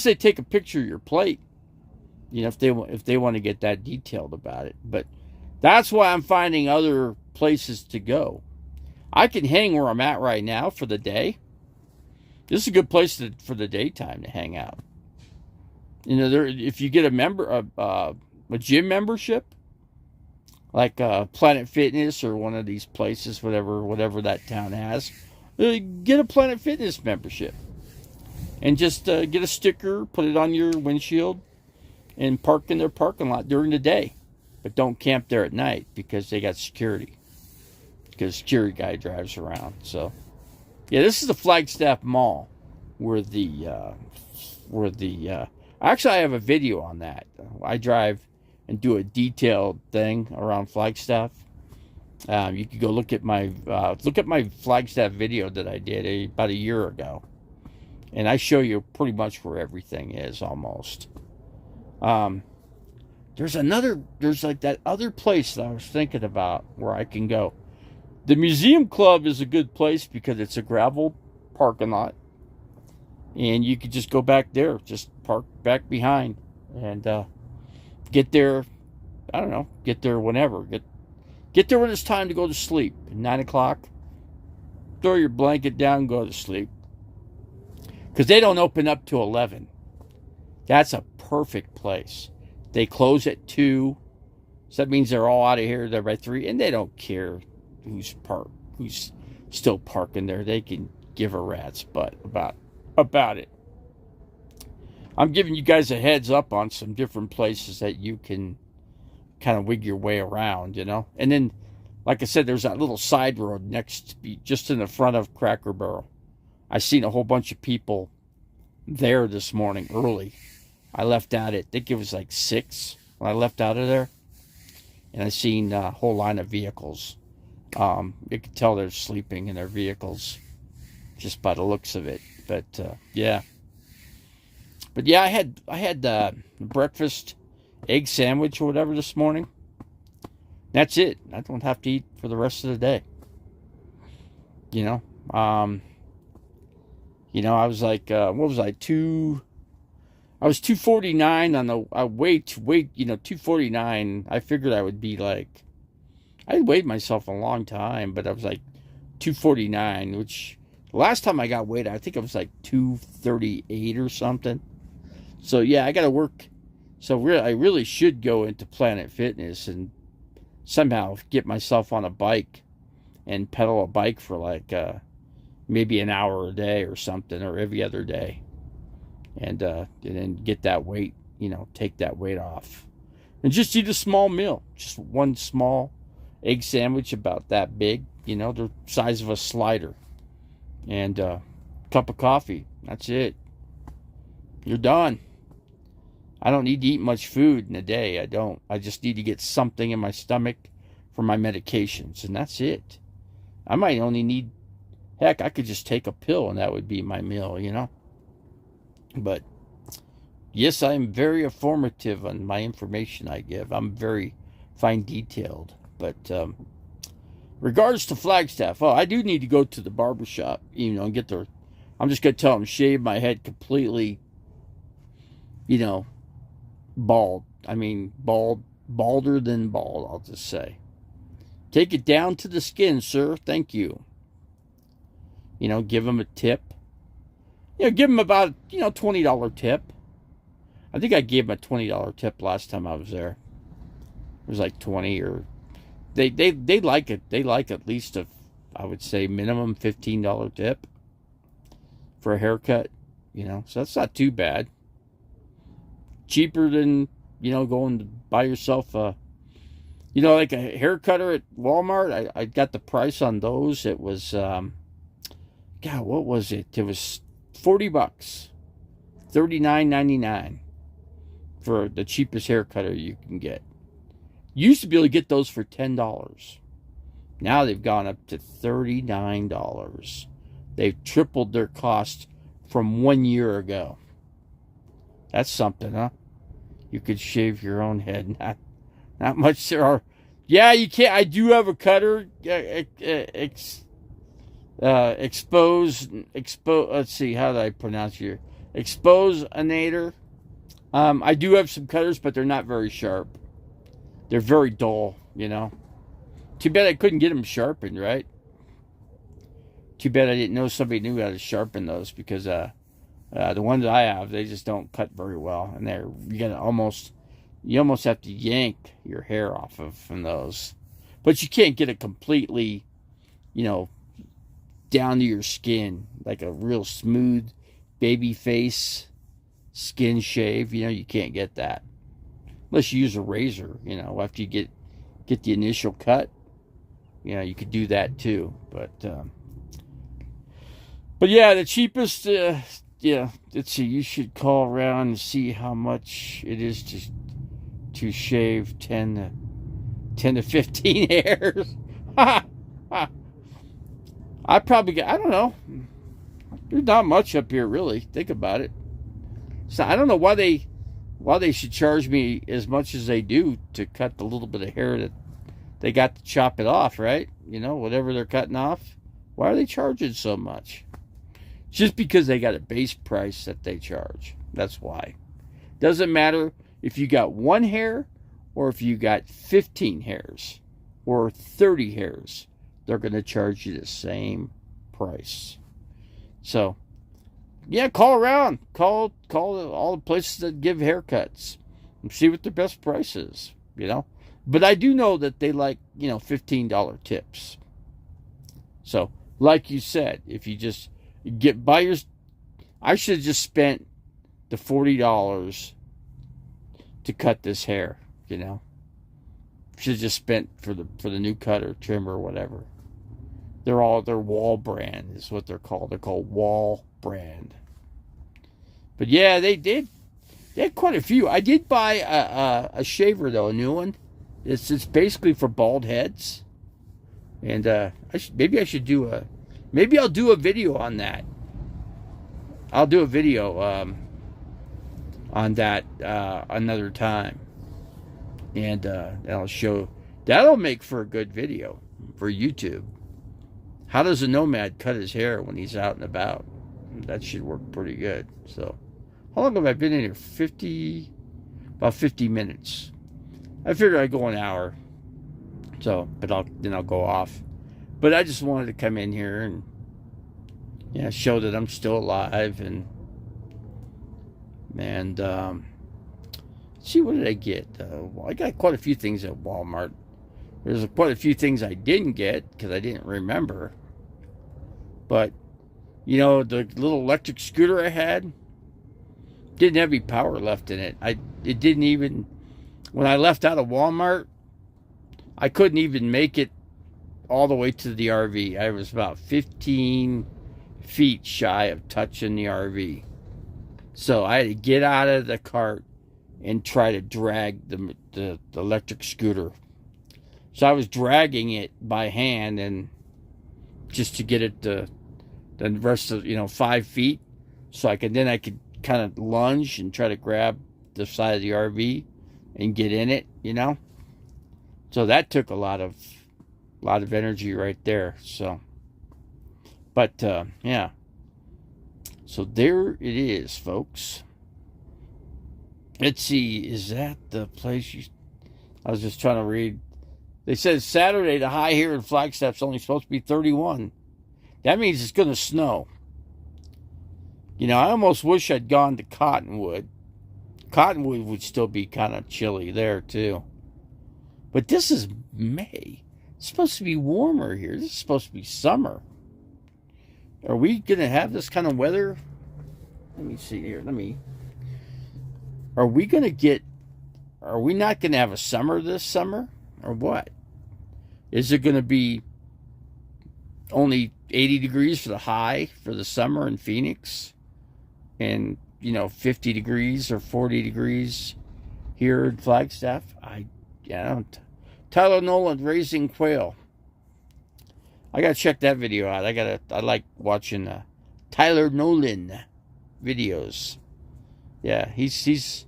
they take a picture of your plate. If they want to get that detailed about it. But that's why I'm finding other places to go. I can hang where I'm at right now for the day. This is a good place for the daytime to hang out. If you get a gym membership, like Planet Fitness or one of these places, whatever that town has, get a Planet Fitness membership. And just get a sticker, put it on your windshield, and park in their parking lot during the day. But don't camp there at night because they got security. Because security guy drives around. So, yeah, this is the Flagstaff Mall where actually I have a video on that. I drive and do a detailed thing around Flagstaff. You can go look at my Flagstaff video that I did about a year ago. And I show you pretty much where everything is almost. There's like that other place that I was thinking about where I can go. The Museum Club is a good place because it's a gravel parking lot. And you could just go back there, just park back behind and get there, I don't know, get there whenever. Get there when it's time to go to sleep. At 9 o'clock, throw your blanket down and go to sleep. Because they don't open up till 11. That's a perfect place. They close at 2. So that means they're all out of here there by 3. And they don't care who's still parking there. They can give a rat's butt about it. I'm giving you guys a heads up on some different places that you can kind of wig your way around, And then, like I said, there's that little side road just in the front of Cracker Barrel. I seen a whole bunch of people there this morning early. I left out at, I think it was like 6 when I left out of there. And I seen a whole line of vehicles. You could tell they're sleeping in their vehicles just by the looks of it. But yeah. But yeah, I had the breakfast egg sandwich or whatever this morning. That's it. I don't have to eat for the rest of the day. I was like, what was I, I was 249 on the weight, 249. I figured I would be like, I weighed myself a long time, but I was like 249, which the last time I got weighed, I think I was like 238 or something. So yeah, I got to work. So I really should go into Planet Fitness and somehow get myself on a bike and pedal a bike for like maybe an hour a day or something, or every other day, and then get that weight, take that weight off, and just eat a small meal, just one small egg sandwich about that big, the size of a slider, and a cup of coffee. That's it. You're done. I don't need to eat much food in a day. I don't. I just need to get something in my stomach for my medications, and that's it. I might only need, heck, I could just take a pill and that would be my meal, But yes, I'm very informative on my information I give. I'm very fine detailed. But regards to Flagstaff, I do need to go to the barbershop, and get their, I'm just going to tell them, shave my head completely, bald. I mean, balder than bald, I'll just say. Take it down to the skin, sir. Thank you. Give them a tip. give them about, $20 tip. I think I gave them a $20 tip last time I was there. It was like 20, or they like it. They like at least I would say minimum $15 tip for a haircut, so that's not too bad. Cheaper than, going to buy yourself like a hair cutter at Walmart. I got the price on those. It was, God, what was it? It was $40, $39.99 for the cheapest hair cutter you can get. You used to be able to get those for $10. Now they've gone up to $39. They've tripled their cost from 1 year ago. That's something, huh? You could shave your own head. Not much there are. Yeah, you can't. I do have a cutter. Expose. Let's see. How do I pronounce your Exposionator? I do have some cutters, but they're not very sharp. They're very dull. Too bad I couldn't get them sharpened, right? Too bad I didn't know somebody knew how to sharpen those, because the ones I have, they just don't cut very well, and you almost have to yank your hair off from those. But you can't get it completely, down to your skin, like a real smooth baby face skin shave. You can't get that unless you use a razor. After you get the initial cut, you could do that too. But yeah, the cheapest. Let's see. You should call around and see how much it is to shave 10 to 15 hairs. I don't know. There's not much up here, really. Think about it. So I don't know why they should charge me as much as they do to cut the little bit of hair that they got to chop it off, right? Whatever they're cutting off. Why are they charging so much? Just because they got a base price that they charge. That's why. Doesn't matter if you got 1 hair or if you got 15 hairs or 30 hairs. They're going to charge you the same price. So, yeah, call around. Call all the places that give haircuts and see what their best price is, But I do know that they like, $15 tips. So, like you said, if you just get buyers, I should have just spent the $40 to cut this hair, Should have just spent for the new cutter, trimmer, or whatever. They're Wall brand is what they're called. They're called Wall brand. But yeah, they had quite a few. I did buy a shaver though, a new one. It's basically for bald heads, and maybe I'll do a video on that. I'll do a video on that another time, and I'll show. That'll make for a good video for YouTube. How does a nomad cut his hair when he's out and about? That should work pretty good. So, how long have I been in here? About 50 minutes. I figured I'd go an hour. So, but I'll go off. But I just wanted to come in here and show that I'm still alive and see, what did I get? I got quite a few things at Walmart. There's quite a few things I didn't get because I didn't remember. But, the little electric scooter I had didn't have any power left in it. It didn't even, when I left out of Walmart, I couldn't even make it all the way to the RV. I was about 15 feet shy of touching the RV. So I had to get out of the cart and try to drag the electric scooter. So I was dragging it by hand and just to get it the rest of 5 feet, so I could kind of lunge and try to grab the side of the RV and get in it, So that took a lot of energy right there. So, but yeah. So there it is, folks. Let's see, is that the place I was just trying to read. They said Saturday the high here in Flagstaff's only supposed to be 31. That means it's going to snow. You know, I almost wish I'd gone to Cottonwood. Cottonwood would still be kind of chilly there, too. But this is May. It's supposed to be warmer here. This is supposed to be summer. Are we going to have this kind of weather? Let me see here. Are we going to get... Are we not going to have a summer this summer? Or what? Is it going to be only 80 degrees for the high for the summer in Phoenix? And, 50 degrees or 40 degrees here in Flagstaff? I don't. Tyler Nolan raising quail. I gotta check that video out. I like watching Tyler Nolan videos. Yeah, he's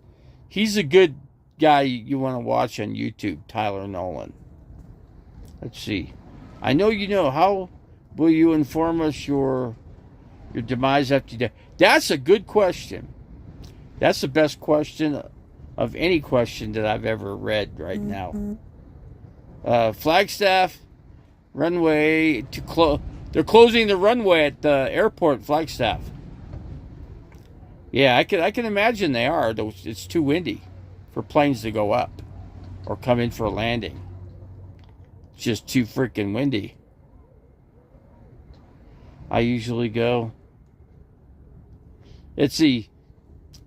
a good guy you want to watch on YouTube. Tyler Nolan. Let's see. I know you know. How will you inform us your demise after you die? That's a good question. That's the best question of any question that I've ever read right now. Flagstaff runway to close. They're closing the runway at the airport, Flagstaff. Yeah, I can imagine they are. It's too windy for planes to go up or come in for a landing. It's just too freaking windy. I usually go. Let's see.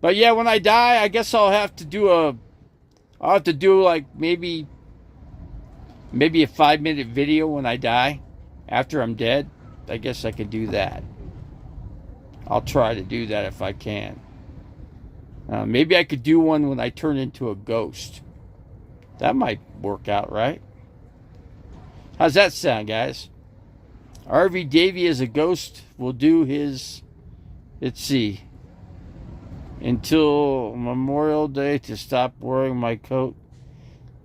But yeah, when I die, I guess I'll have to do like maybe a 5-minute video when I die after I'm dead. I guess I could do that. I'll try to do that if I can. Maybe I could do one when I turn into a ghost. That might work out, right? How's that sound, guys? RV Davey as a ghost will do his, let's see, until Memorial Day to stop wearing my coat.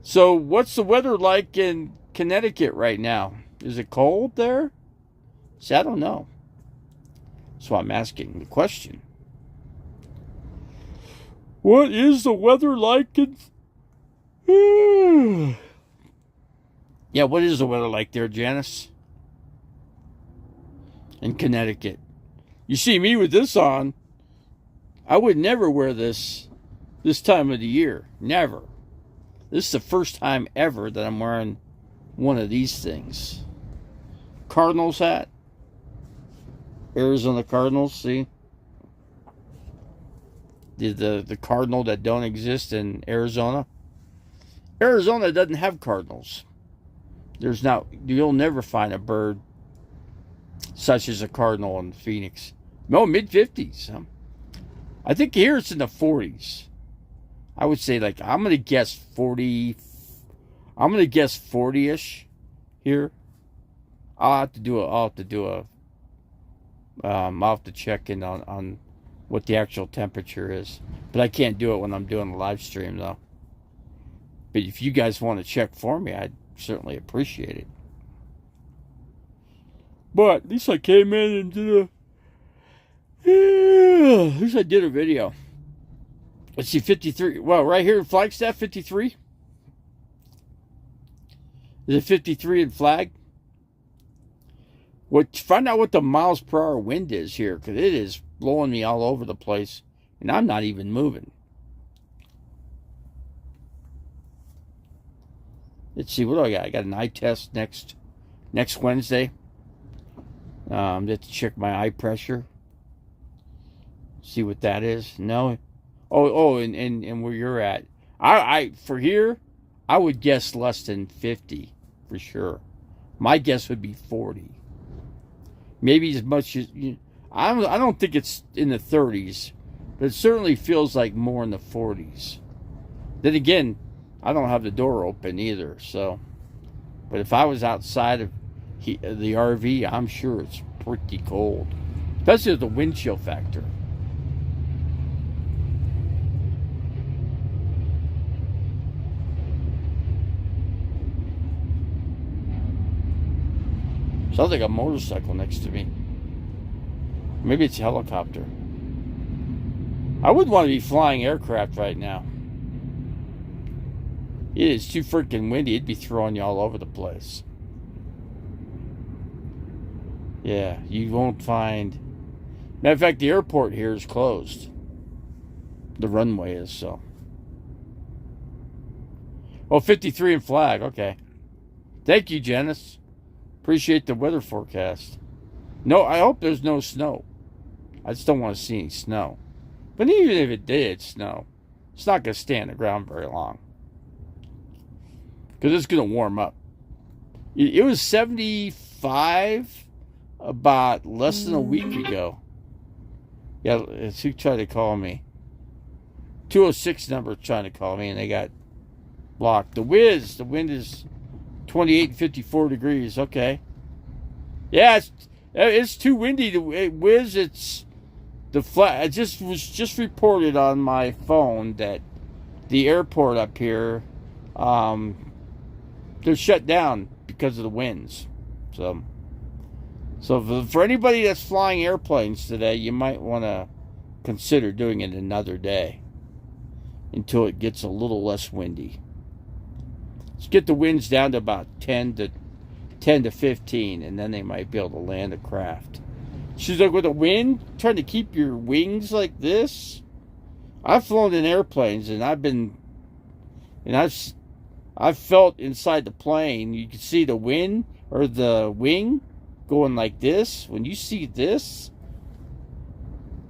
So what's the weather like in Connecticut right now? Is it cold there? See, I don't know. That's why I'm asking the question. What is the weather like in... Yeah, what is the weather like there, Janice? In Connecticut. You see me with this on. I would never wear this time of the year. Never. This is the first time ever that I'm wearing one of these things. Cardinals hat. Arizona Cardinals, see? The cardinal that don't exist in Arizona. Arizona doesn't have cardinals. You'll never find a bird such as a cardinal in Phoenix. No, mid-50s. I think here it's in the 40s. I would say, like, I'm going to guess 40. I'm going to guess 40-ish here. I'll have to check in on what the actual temperature is. But I can't do it when I'm doing a live stream, though. But if you guys want to check for me, I'd certainly appreciate it. But at least I came in and did at least I did a video. Let's see, 53. Well, right here in Flagstaff, 53. Is it 53 in Flag? Find out what the miles per hour wind is here, because it is blowing me all over the place, and I'm not even moving. Let's see, what do I got? I got an eye test next Wednesday. Let's check my eye pressure. See what that is. No. And where you're at. I for here, I would guess less than 50 for sure. My guess would be 40. Maybe as much as I don't think it's in the 30s, but it certainly feels like more in the 40s. Then again, I don't have the door open either, so. But if I was outside of the RV, I'm sure it's pretty cold, especially with the wind chill factor. Sounds like a motorcycle next to me. Maybe it's a helicopter. I wouldn't want to be flying aircraft right now. It is too freaking windy. It'd be throwing you all over the place. Yeah, you won't find Matter of fact, the airport here is closed. The runway is, so. Oh, 53 in Flag. Okay. Thank you, Janice. Appreciate the weather forecast. No, I hope there's no snow. I just don't want to see any snow. But even if it did snow, it's not going to stay on the ground very long. Because it's going to warm up. It was 75 about less than a week ago. Yeah, it's who tried to call me. 206 number trying to call me, and they got blocked. The wind is 28 and 54 degrees. Okay. Yeah, it's too windy. The Wiz, it's the flat. It was just reported on my phone that the airport up here, they're shut down because of the winds. So for anybody that's flying airplanes today, you might want to consider doing it another day until it gets a little less windy. Let's get the winds down to about 10 to 15, and then they might be able to land a craft. She's like, with the wind, trying to keep your wings like this. I've flown in airplanes, and I've felt inside the plane. You can see the wind or the wing going like this. When you see this,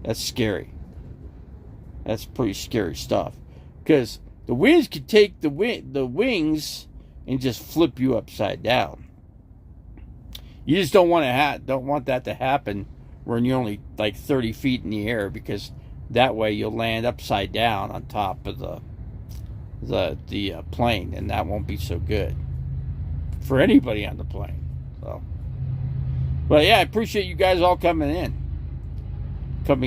that's scary. That's pretty scary stuff. Because the winds can take the wings and just flip you upside down. You just don't want that to happen when you're only like 30 feet in the air, because that way you'll land upside down on top of the plane, and that won't be so good for anybody on the plane. So, but yeah, I appreciate you guys all coming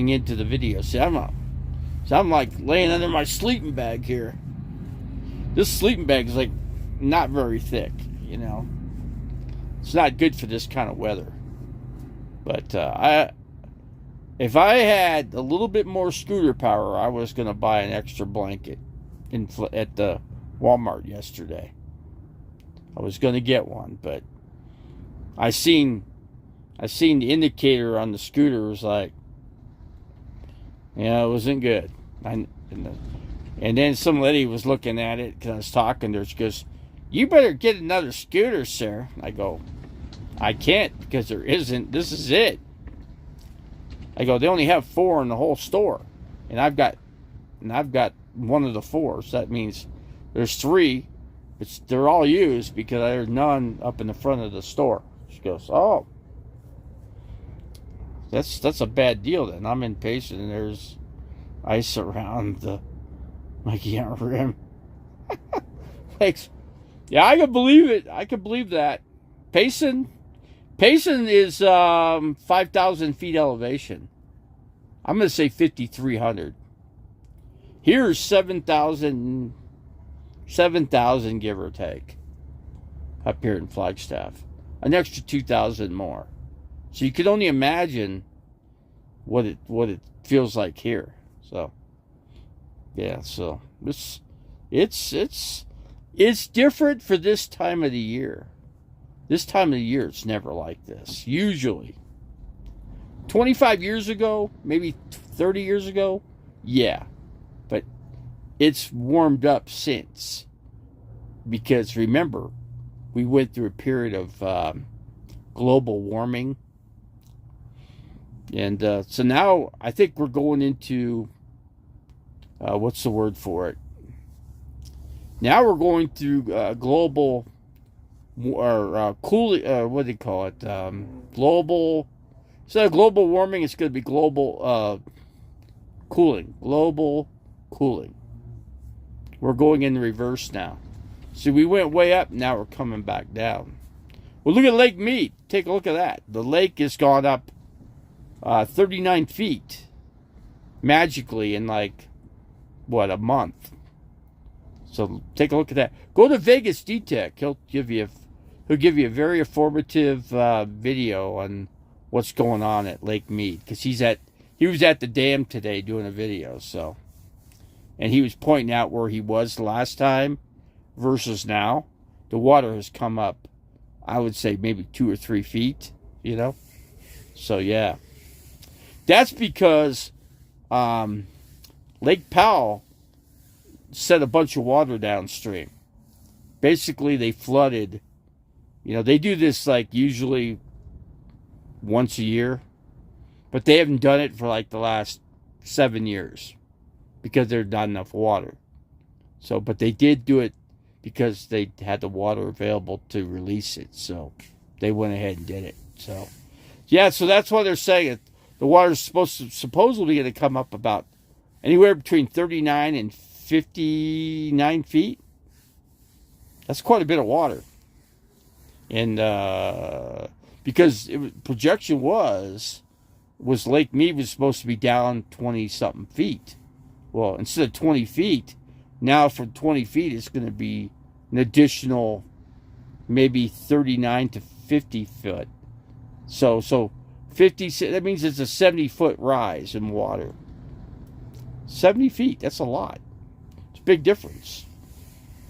into the video. See, I'm like laying under my sleeping bag here. This sleeping bag is like not very thick, you know. It's not good for this kind of weather. But if I had a little bit more scooter power, I was going to buy an extra blanket at the Walmart yesterday. I was going to get one, but I seen the indicator on the scooter was like, yeah, it wasn't good. And then some lady was looking at it because I was talking to her. She goes, "You better get another scooter, sir." I go, "I can't, because there isn't. This is it." I go, "They only have 4 in the whole store, and I've got one of the 4. So that means there's 3. They're all used because there's none up in the front of the store." She goes, "Oh, that's a bad deal then." I'm impatient, and there's ice around my rim. Thanks. Yeah, I can believe it. I can believe that. Payson is 5,000 feet elevation. I'm going to say 5,300. Here's 7,000 give or take up here in Flagstaff. An extra 2,000 more. So you can only imagine what it feels like here. So yeah, so it's different for this time of the year. This time of the year, it's never like this. Usually 25 years ago, maybe 30 years ago, yeah. But it's warmed up since. Because remember, we went through a period of global warming. And so now I think we're going into, what's the word for it? Now we're going through global, or cooling, what do they call it? Global, instead of global warming, it's going to be global cooling. Global cooling. We're going in the reverse now. See, we went way up, now we're coming back down. Well, look at Lake Mead. Take a look at that. The lake has gone up 39 feet magically in like, what, a month. So take a look at that. Go to Vegas DTech. He'll give you a very informative video on what's going on at Lake Mead, because he was at the dam today doing a video. So, and he was pointing out where he was the last time versus now. The water has come up, I would say maybe 2 or 3 feet. You know, so yeah. That's because Lake Powell sent a bunch of water downstream. Basically, they flooded. They do this like usually once a year, but they haven't done it for like the last 7 years because there's not enough water. So, but they did do it because they had the water available to release it. So they went ahead and did it. So, yeah, so that's why they're saying it. The water's supposedly going to come up about anywhere between 39 and 59 feet. That's quite a bit of water. And because projection was Lake Mead was supposed to be down 20-something feet. Well, instead of 20 feet, now from 20 feet it's going to be an additional maybe 39 to 50 foot. So 50, that means it's a 70-foot rise in water. 70 feet, that's a lot. It's a big difference.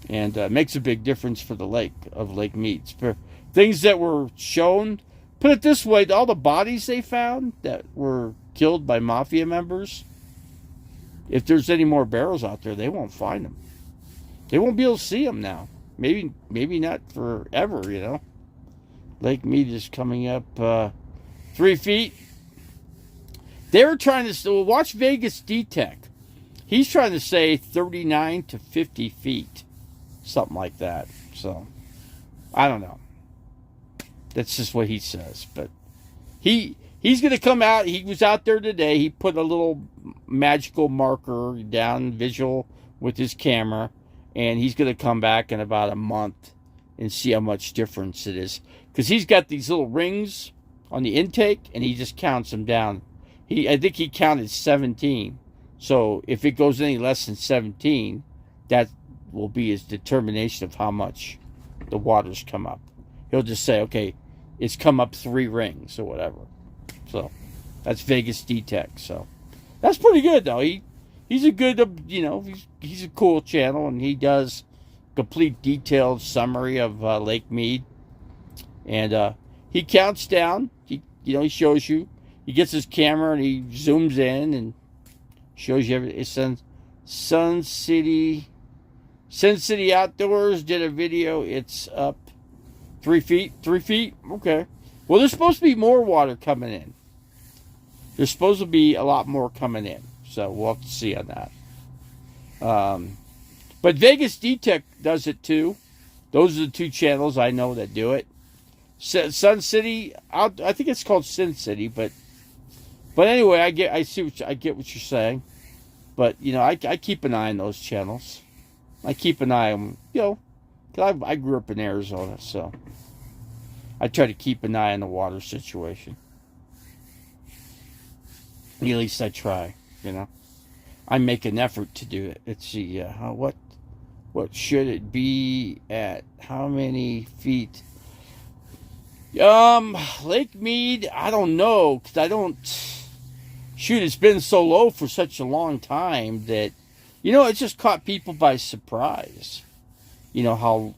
And makes a big difference for the lake of Lake Mead. For things that were shown, put it this way, all the bodies they found that were killed by mafia members, if there's any more barrels out there, they won't find them. They won't be able to see them now. Maybe not forever, Lake Mead is coming up 3 feet. They were trying to watch Vegas D-Tech. He's trying to say 39 to 50 feet. Something like that. So, I don't know. That's just what he says. But he's going to come out. He was out there today. He put a little magical marker down visual with his camera. And he's going to come back in about a month and see how much difference it is. Because he's got these little rings on the intake, and he just counts them down. I think he counted 17. So if it goes any less than 17, that will be his determination of how much the water's come up. He'll just say, okay, it's come up 3 rings or whatever. So that's Vegas D-Tech. So that's pretty good, though. He's a good, he's a cool channel, and he does complete detailed summary of Lake Mead. And he counts down. He shows you. He gets his camera and he zooms in and shows you everything. It's Sun City Outdoors did a video. It's up 3 feet. 3 feet? Okay. Well, there's supposed to be more water coming in. There's supposed to be a lot more coming in. So we'll have to see on that. But Vegas D-Tech does it too. Those are the 2 channels I know that do it. Sun City, I think it's called Sin City, but anyway, I get what you're saying. But I keep an eye on those channels. I keep an eye on, because I grew up in Arizona, so I try to keep an eye on the water situation. At least I try, I make an effort to do it. Let's see, what should it be at? How many feet? Lake Mead, I don't know, because it's been so low for such a long time that, it just caught people by surprise. How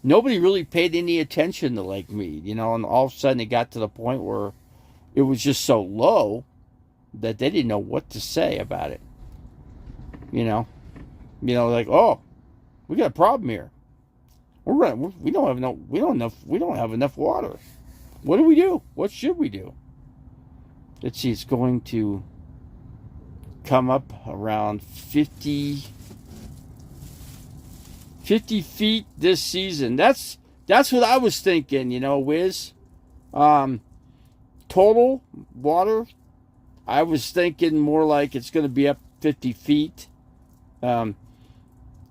nobody really paid any attention to Lake Mead, and all of a sudden it got to the point where it was just so low that they didn't know what to say about it. Like, oh, we got a problem here. We don't have enough water. What do we do? What should we do? Let's see. It's going to come up around 50 feet this season. That's what I was thinking. Wiz. Total water, I was thinking more like it's going to be up 50 feet.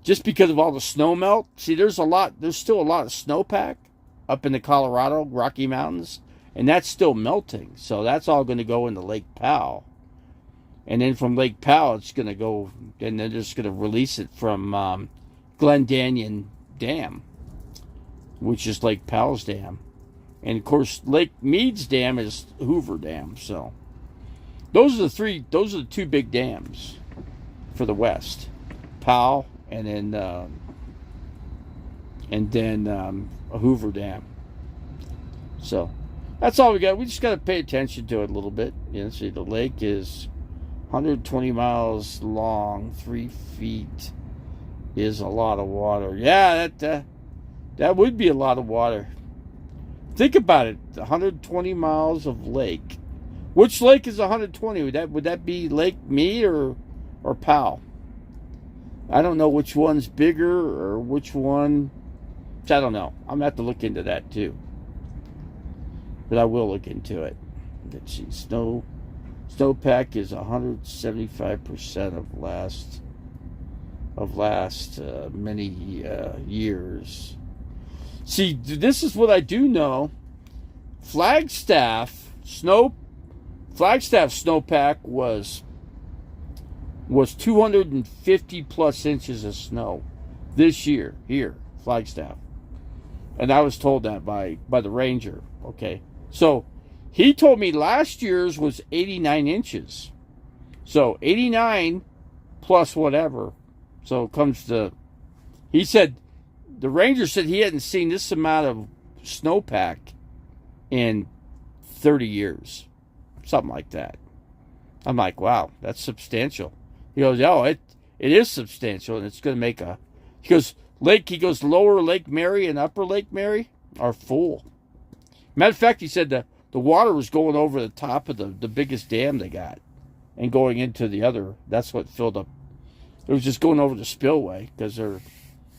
Just because of all the snow melt. See, there's still a lot of snowpack up in the Colorado Rocky Mountains, and that's still melting. So that's all going to go into Lake Powell. And then from Lake Powell, it's going to go, and they're just going to release it from Glendanyon Dam, which is Lake Powell's dam. And of course, Lake Mead's dam is Hoover Dam. So those are the 2 big dams for the West. Powell and then a Hoover Dam. So That's all we got. We just got to pay attention to it a little bit. You know, see, the lake is 120 miles long, 3 feet is a lot of water. Yeah, that would be a lot of water. Think about it. 120 miles of lake. Which lake is 120? Would that be Lake Mead or Powell? I don't know which one's bigger or which one. I don't know. I'm gonna have to look into that too. But I will look into it. Let's see. Snowpack is 175% of last many years. See, this is what I do know. Flagstaff snowpack was 250 plus inches of snow this year here, Flagstaff. And I was told that by the ranger. Okay. So he told me last year's was 89 inches. So 89 plus whatever. So it comes to, he said, the ranger said he hadn't seen this amount of snowpack in 30 years. Something like that. I'm like, wow, that's substantial. He goes, oh, it is substantial, and it's going to make he goes, lower Lake Mary and upper Lake Mary are full. Matter of fact, he said the water was going over the top of the biggest dam they got and going into the other. That's what filled up. It was just going over the spillway because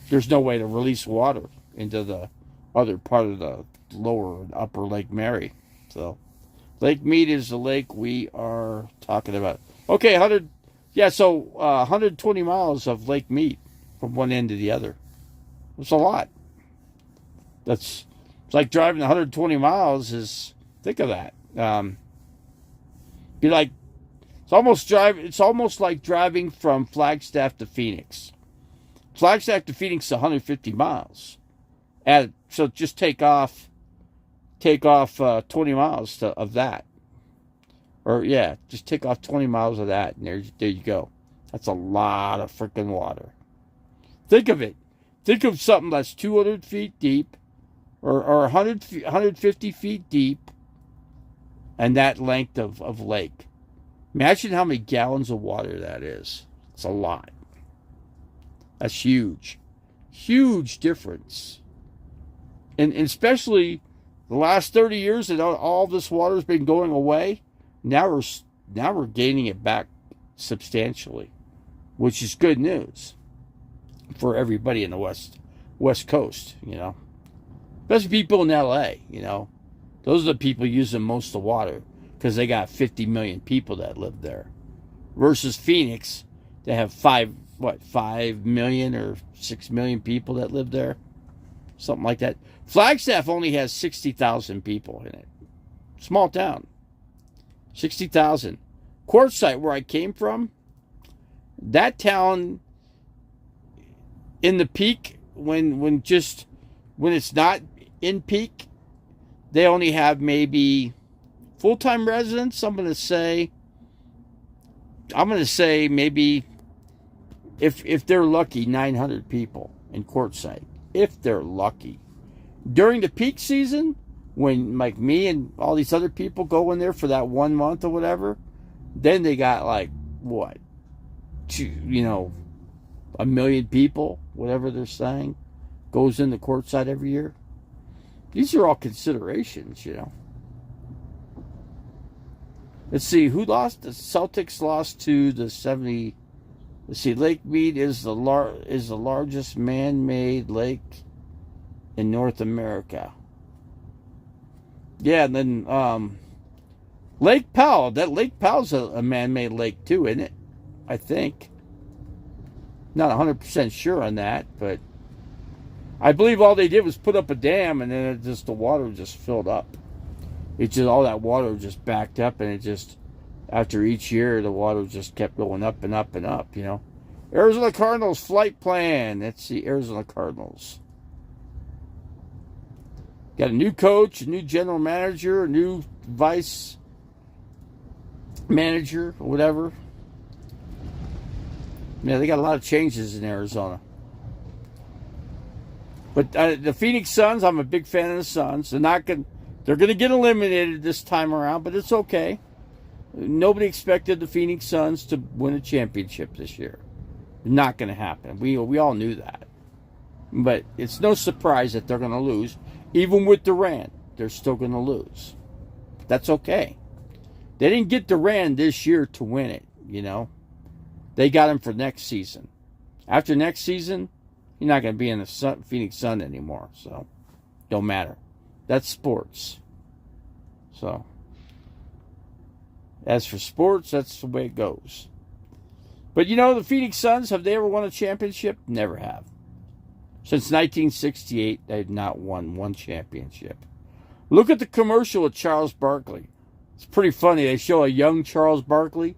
there's no way to release water into the other part of the lower and upper Lake Mary. So Lake Mead is the lake we are talking about. Okay, 120 miles of Lake Mead from one end to the other. It's a lot. It's like driving 120 miles is, think of that. It's almost like driving from Flagstaff to Phoenix. Flagstaff to Phoenix is 150 miles. So just take off 20 miles of that. Or yeah, just take off 20 miles of that, and there you go. That's a lot of freaking water. Think of it. Think of something that's 200 feet deep, or 150 feet deep, and that length of lake. Imagine how many gallons of water that is. It's a lot. That's huge. Huge difference. And especially the last 30 years that all this water has been going away, now we're gaining it back substantially, which is good news for everybody in the West Coast, you know. Especially people in LA, you know. Those are the people using most of the water because they got 50 million people that live there. Versus Phoenix, they have 5 million or 6 million people that live there. Something like that. Flagstaff only has 60,000 people in it. Small town. 60,000. Quartzsite, where I came from, that town in the peak, when it's not in peak, they only have maybe full-time residents. I'm going to say maybe if they're lucky, 900 people in Quartzsite. If they're lucky. During the peak season, when like me and all these other people go in there for that 1 month or whatever, then they got like what, 1 million people, whatever they're saying, goes into Quartzsite every year. These are all considerations, you know. Let's see, who lost? The Celtics lost to the 70. Let's see, Lake Mead is the largest man-made lake in North America. Yeah, and then Lake Powell. That Lake Powell's a man-made lake too, isn't it? I think. Not 100% sure on that, but I believe all they did was put up a dam, and then the water just filled up. All that water just backed up, and it just, after each year, the water just kept going up and up and up, you know. Arizona Cardinals flight plan. That's the Arizona Cardinals. Got a new coach, a new general manager, a new vice manager, or whatever. Yeah, they got a lot of changes in Arizona. But the Phoenix Suns, I'm a big fan of the Suns. They're not going They're going to get eliminated this time around, but it's okay. Nobody expected the Phoenix Suns to win a championship this year. Not going to happen. We all knew that. But it's no surprise that they're going to lose. Even with Durant, they're still going to lose. That's okay. They didn't get Durant this year to win it, you know. They got him for next season. After next season, you're not going to be in the Phoenix Sun anymore. So, don't matter. That's sports. So, as for sports, that's the way it goes. But you know, the Phoenix Suns, have they ever won a championship? Never have. Since 1968, they've not won one championship. Look at the commercial of Charles Barkley. It's pretty funny. They show a young Charles Barkley,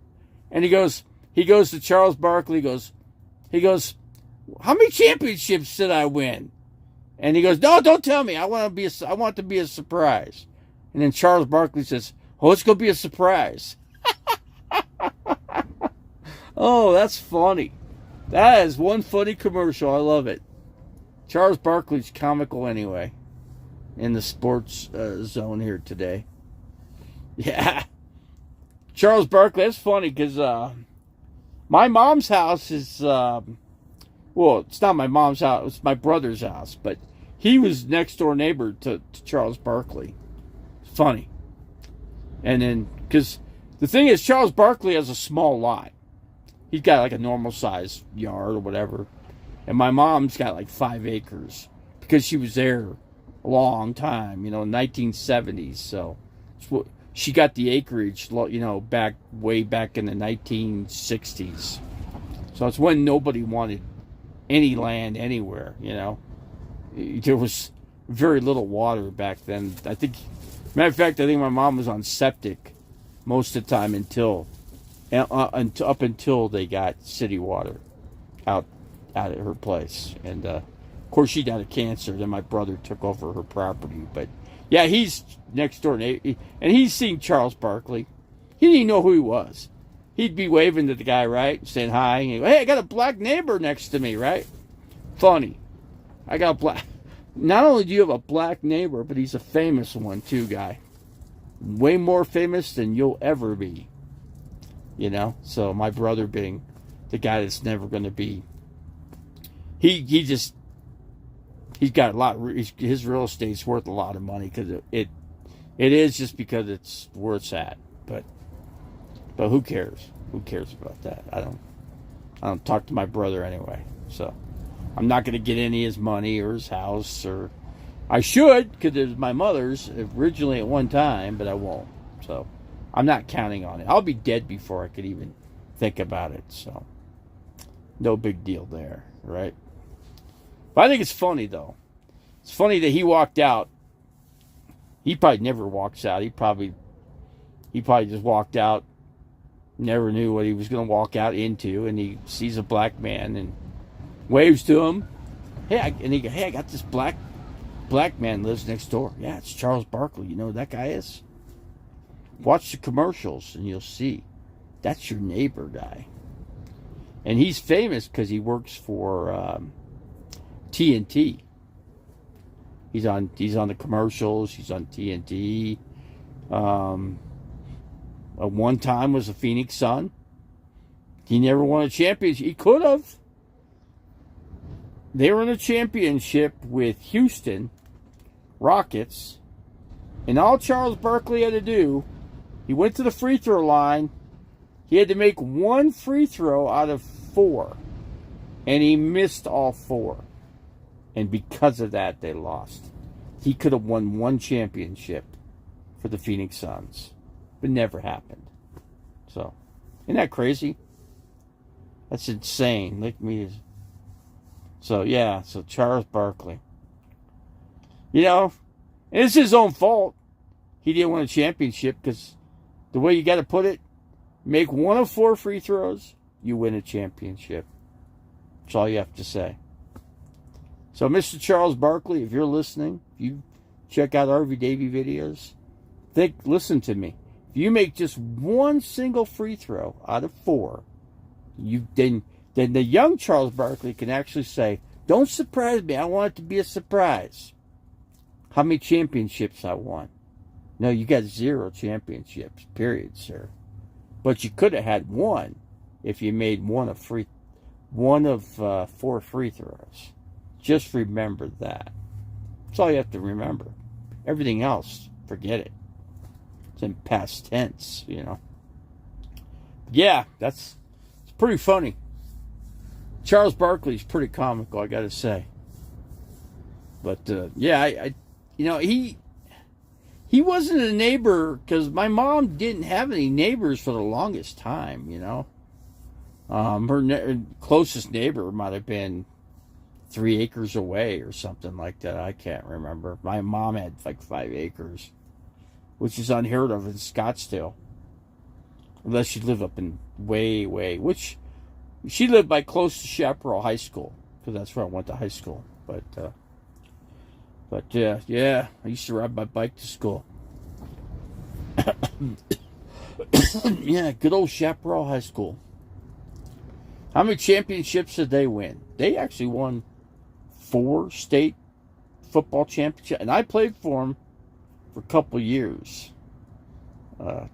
and he goes to Charles Barkley, he goes, how many championships did I win? And he goes, no, don't tell me. I want it to be a surprise. And then Charles Barkley says, oh, it's going to be a surprise. Oh, that's funny. That is one funny commercial. I love it. Charles Barkley's comical anyway in the sports zone here today. Yeah. Charles Barkley, that's funny because my mom's house is, well, it's not my mom's house. It's my brother's house. But he was next door neighbor to Charles Barkley. Funny. And then, because the thing is, Charles Barkley has a small lot. He's got like a normal size yard or whatever. And my mom's got like 5 acres because she was there a long time, you know, 1970s. So she got the acreage, you know, way back in the 1960s. So it's when nobody wanted any land anywhere, you know. There was very little water back then. I think, matter of fact, I think my mom was on septic most of the time up until they got city water out at her place. And of course she died of cancer. Then my brother took over her property. But yeah, he's next door, and he's seen Charles Barkley. He didn't even know who he was. He'd be waving to the guy, right, saying hi. And he'd go, hey, I got a black neighbor next to me, right? Funny. I got a black. Not only do you have a black neighbor, but he's a famous one too, guy. Way more famous than you'll ever be. You know, so my brother being the guy that's never going to be. He's got a lot. His real estate's worth a lot of money because it is just because it's where it's at. But who cares? Who cares about that? I don't talk to my brother anyway. So I'm not going to get any of his money or his house, or I should, because it was my mother's originally at one time, but I won't. So I'm not counting on it. I'll be dead before I could even think about it. So no big deal there, right? But I think it's funny, though. It's funny that he walked out. He probably never walks out. He probably just walked out, never knew what he was going to walk out into, and he sees a black man and waves to him. Hey, I got this black man lives next door. Yeah, it's Charles Barkley. You know who that guy is? Watch the commercials and you'll see. That's your neighbor guy. And he's famous because he works for TNT. He's on the commercials. He's on TNT. One time was a Phoenix Sun. He never won a championship. He could have. They were in a championship with Houston Rockets, and all Charles Barkley had to do, he went to the free throw line. He had to make one free throw out of 4, and he missed all 4. And because of that, they lost. He could have won one championship for the Phoenix Suns, but never happened. So, isn't that crazy? That's insane. Look at me. So, yeah, so Charles Barkley. You know, it's his own fault. He didn't win a championship because the way you got to put it, make one of 4 free throws, you win a championship. That's all you have to say. So, Mr. Charles Barkley, if you're listening, if you check out RV Davey videos, listen to me. If you make just one single free throw out of 4, then the young Charles Barkley can actually say, don't surprise me. I want it to be a surprise. How many championships I won. No, you got 0 championships, period, sir. But you could have had 1 if you made one of 4 free throws. Just remember that. That's all you have to remember. Everything else, forget it. It's in past tense, you know. Yeah, it's pretty funny. Charles Barkley's pretty comical, I gotta say. But yeah, I you know, he wasn't a neighbor because my mom didn't have any neighbors for the longest time, you know. Her closest neighbor might have been 3 acres away or something like that. I can't remember. My mom had like 5 acres, which is unheard of in Scottsdale. Unless you live up in which she lived by close to Chaparral High School, because that's where I went to high school. But yeah, I used to ride my bike to school. Yeah, good old Chaparral High School. How many championships did they win? They actually won 4 state football championships, and I played for them for a couple of years.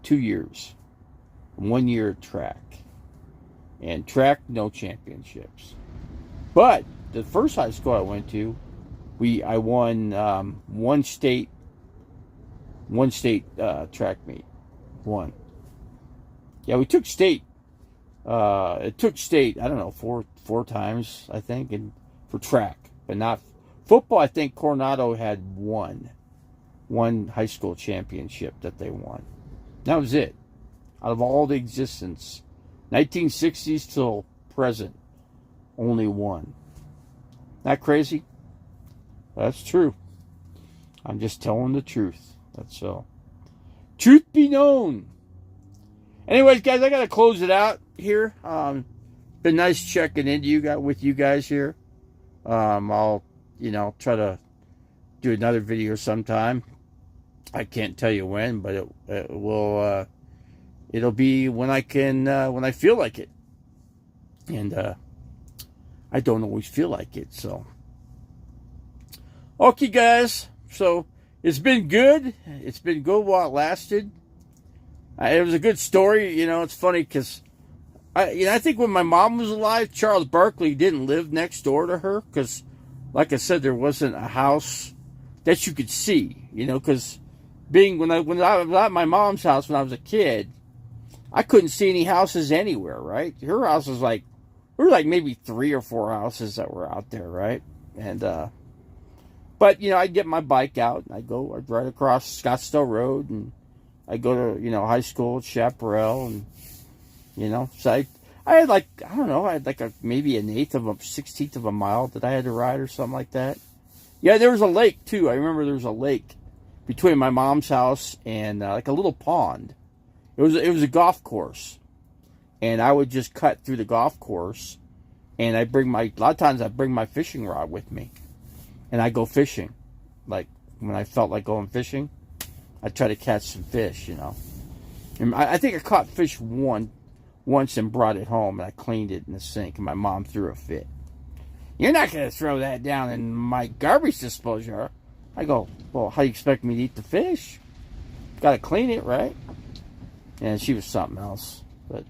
2 years. 1 year at track. And track, no championships. But the first high school I went to, I won one state track meet. One. Yeah, we took state. It took state, I don't know, four times, I think, and for track, but not football. I think Coronado had one high school championship that they won. That was it. Out of all the existence, 1960s till present, only one. Not crazy? That's true. I'm just telling the truth. That's all. Truth be known. Anyways, guys, I gotta close it out here. Been nice checking into with you guys here. I'll try to do another video sometime. I can't tell you when, but it will. It'll be when I can, when I feel like it, and I don't always feel like it. So, okay, guys. So it's been good. It's been good while it lasted. It was a good story. It's funny because I think when my mom was alive, Charles Barkley didn't live next door to her because, like I said, there wasn't a house that you could see. Because when I was at my mom's house when I was a kid, I couldn't see any houses anywhere. Right? Her house was there were like maybe 3 or 4 houses that were out there. Right? And but I'd get my bike out and I'd ride across Scottsdale Road and I'd go to high school at Chaparral and so I had maybe an 1/16 of a mile that I had to ride or something like that. Yeah, there was a lake too. I remember there was a lake between my mom's house and like a little pond. It was a golf course, and I would just cut through the golf course, and a lot of times I'd bring my fishing rod with me, and I'd go fishing. Like when I felt like going fishing, I'd try to catch some fish. And I think I caught fish once and brought it home, and I cleaned it in the sink, and my mom threw a fit. "You're not going to throw that down in my garbage disposal." I go, "Well, how do you expect me to eat the fish? Got to clean it, right?" And she was something else. But,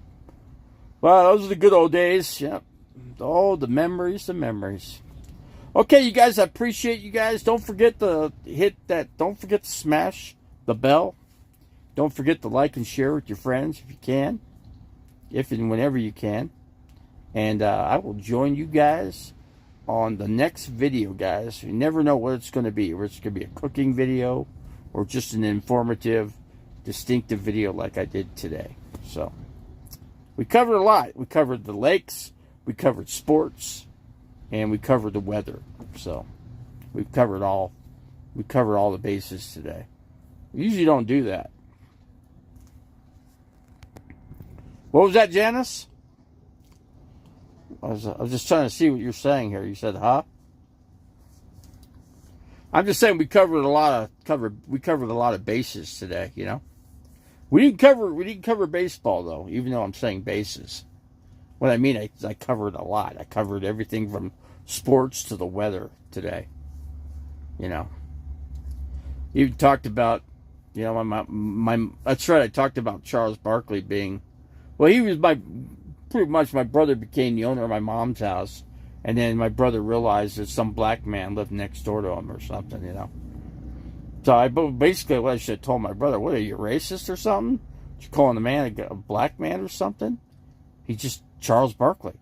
well, those are the good old days. Yep. Oh, the memories. Okay, you guys, I appreciate you guys. Don't forget to don't forget to smash the bell. Don't forget to like and share with your friends if you can. If and whenever you can. And I will join you guys on the next video, guys. You never know what it's going to be. Or it's going to be a cooking video or just an informative, distinctive video like I did today. So, we covered a lot. We covered the lakes, we covered sports, and we covered the weather. So, we covered all the bases today. We usually don't do that. What was that, Janice? I was just trying to see what you're saying here. You said, huh? I'm just saying we covered a lot of bases today, We didn't cover baseball though, even though I'm saying bases. What I mean is I covered a lot. I covered everything from sports to the weather today. Even talked about You know, my that's right. I talked about Charles Barkley being, well, he was pretty much my brother became the owner of my mom's house, and then my brother realized that some black man lived next door to him or something, you know. So basically what I should have told my brother, what are you, racist or something? You calling the man a black man or something? He's just Charles Barkley.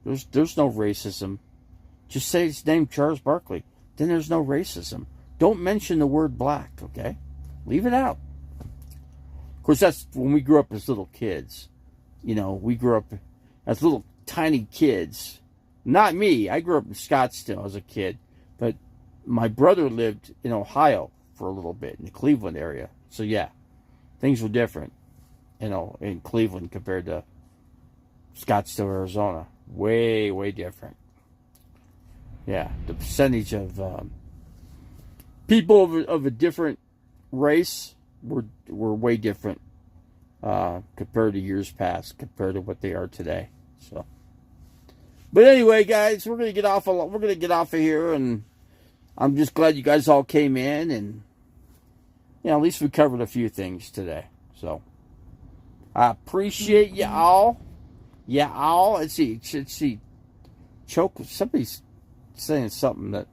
There's no racism. Just say his name, Charles Barkley. Then there's no racism. Don't mention the word black, okay? Leave it out. Of course, that's when we grew up as little kids. You know, we grew up as little tiny kids. Not me. I grew up in Scottsdale as a kid. But my brother lived in Ohio for a little bit, in the Cleveland area. So, yeah, things were different, you know, in Cleveland compared to Scottsdale, Arizona. Way, way different. Yeah, the percentage of people of a different race were way different compared to years past, compared to what they are today. So, but anyway, guys, we're gonna get off of here, and I'm just glad you guys all came in, and you know, at least we covered a few things today. So, I appreciate you all. Yeah, let's see. Somebody's saying something that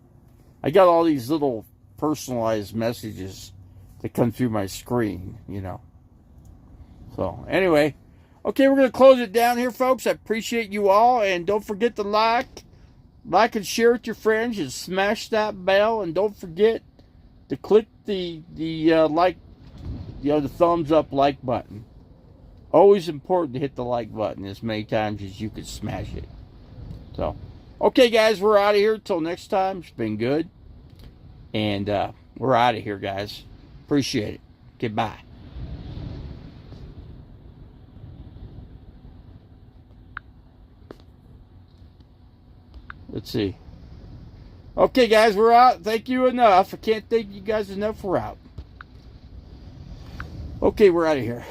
I got all these little personalized messages that come through my screen, you know. So, anyway, okay, we're going to close it down here, folks. I appreciate you all, and don't forget to like and share with your friends, and smash that bell, and don't forget to click the like, you know, the thumbs up like button. Always important to hit the like button as many times as you can smash it. So, okay, guys, we're out of here. Till next time, it's been good. And we're out of here, guys. Appreciate it. Goodbye. Let's see. Okay, guys, we're out. Thank you enough. I can't thank you guys enough. We're out. Okay, we're out of here.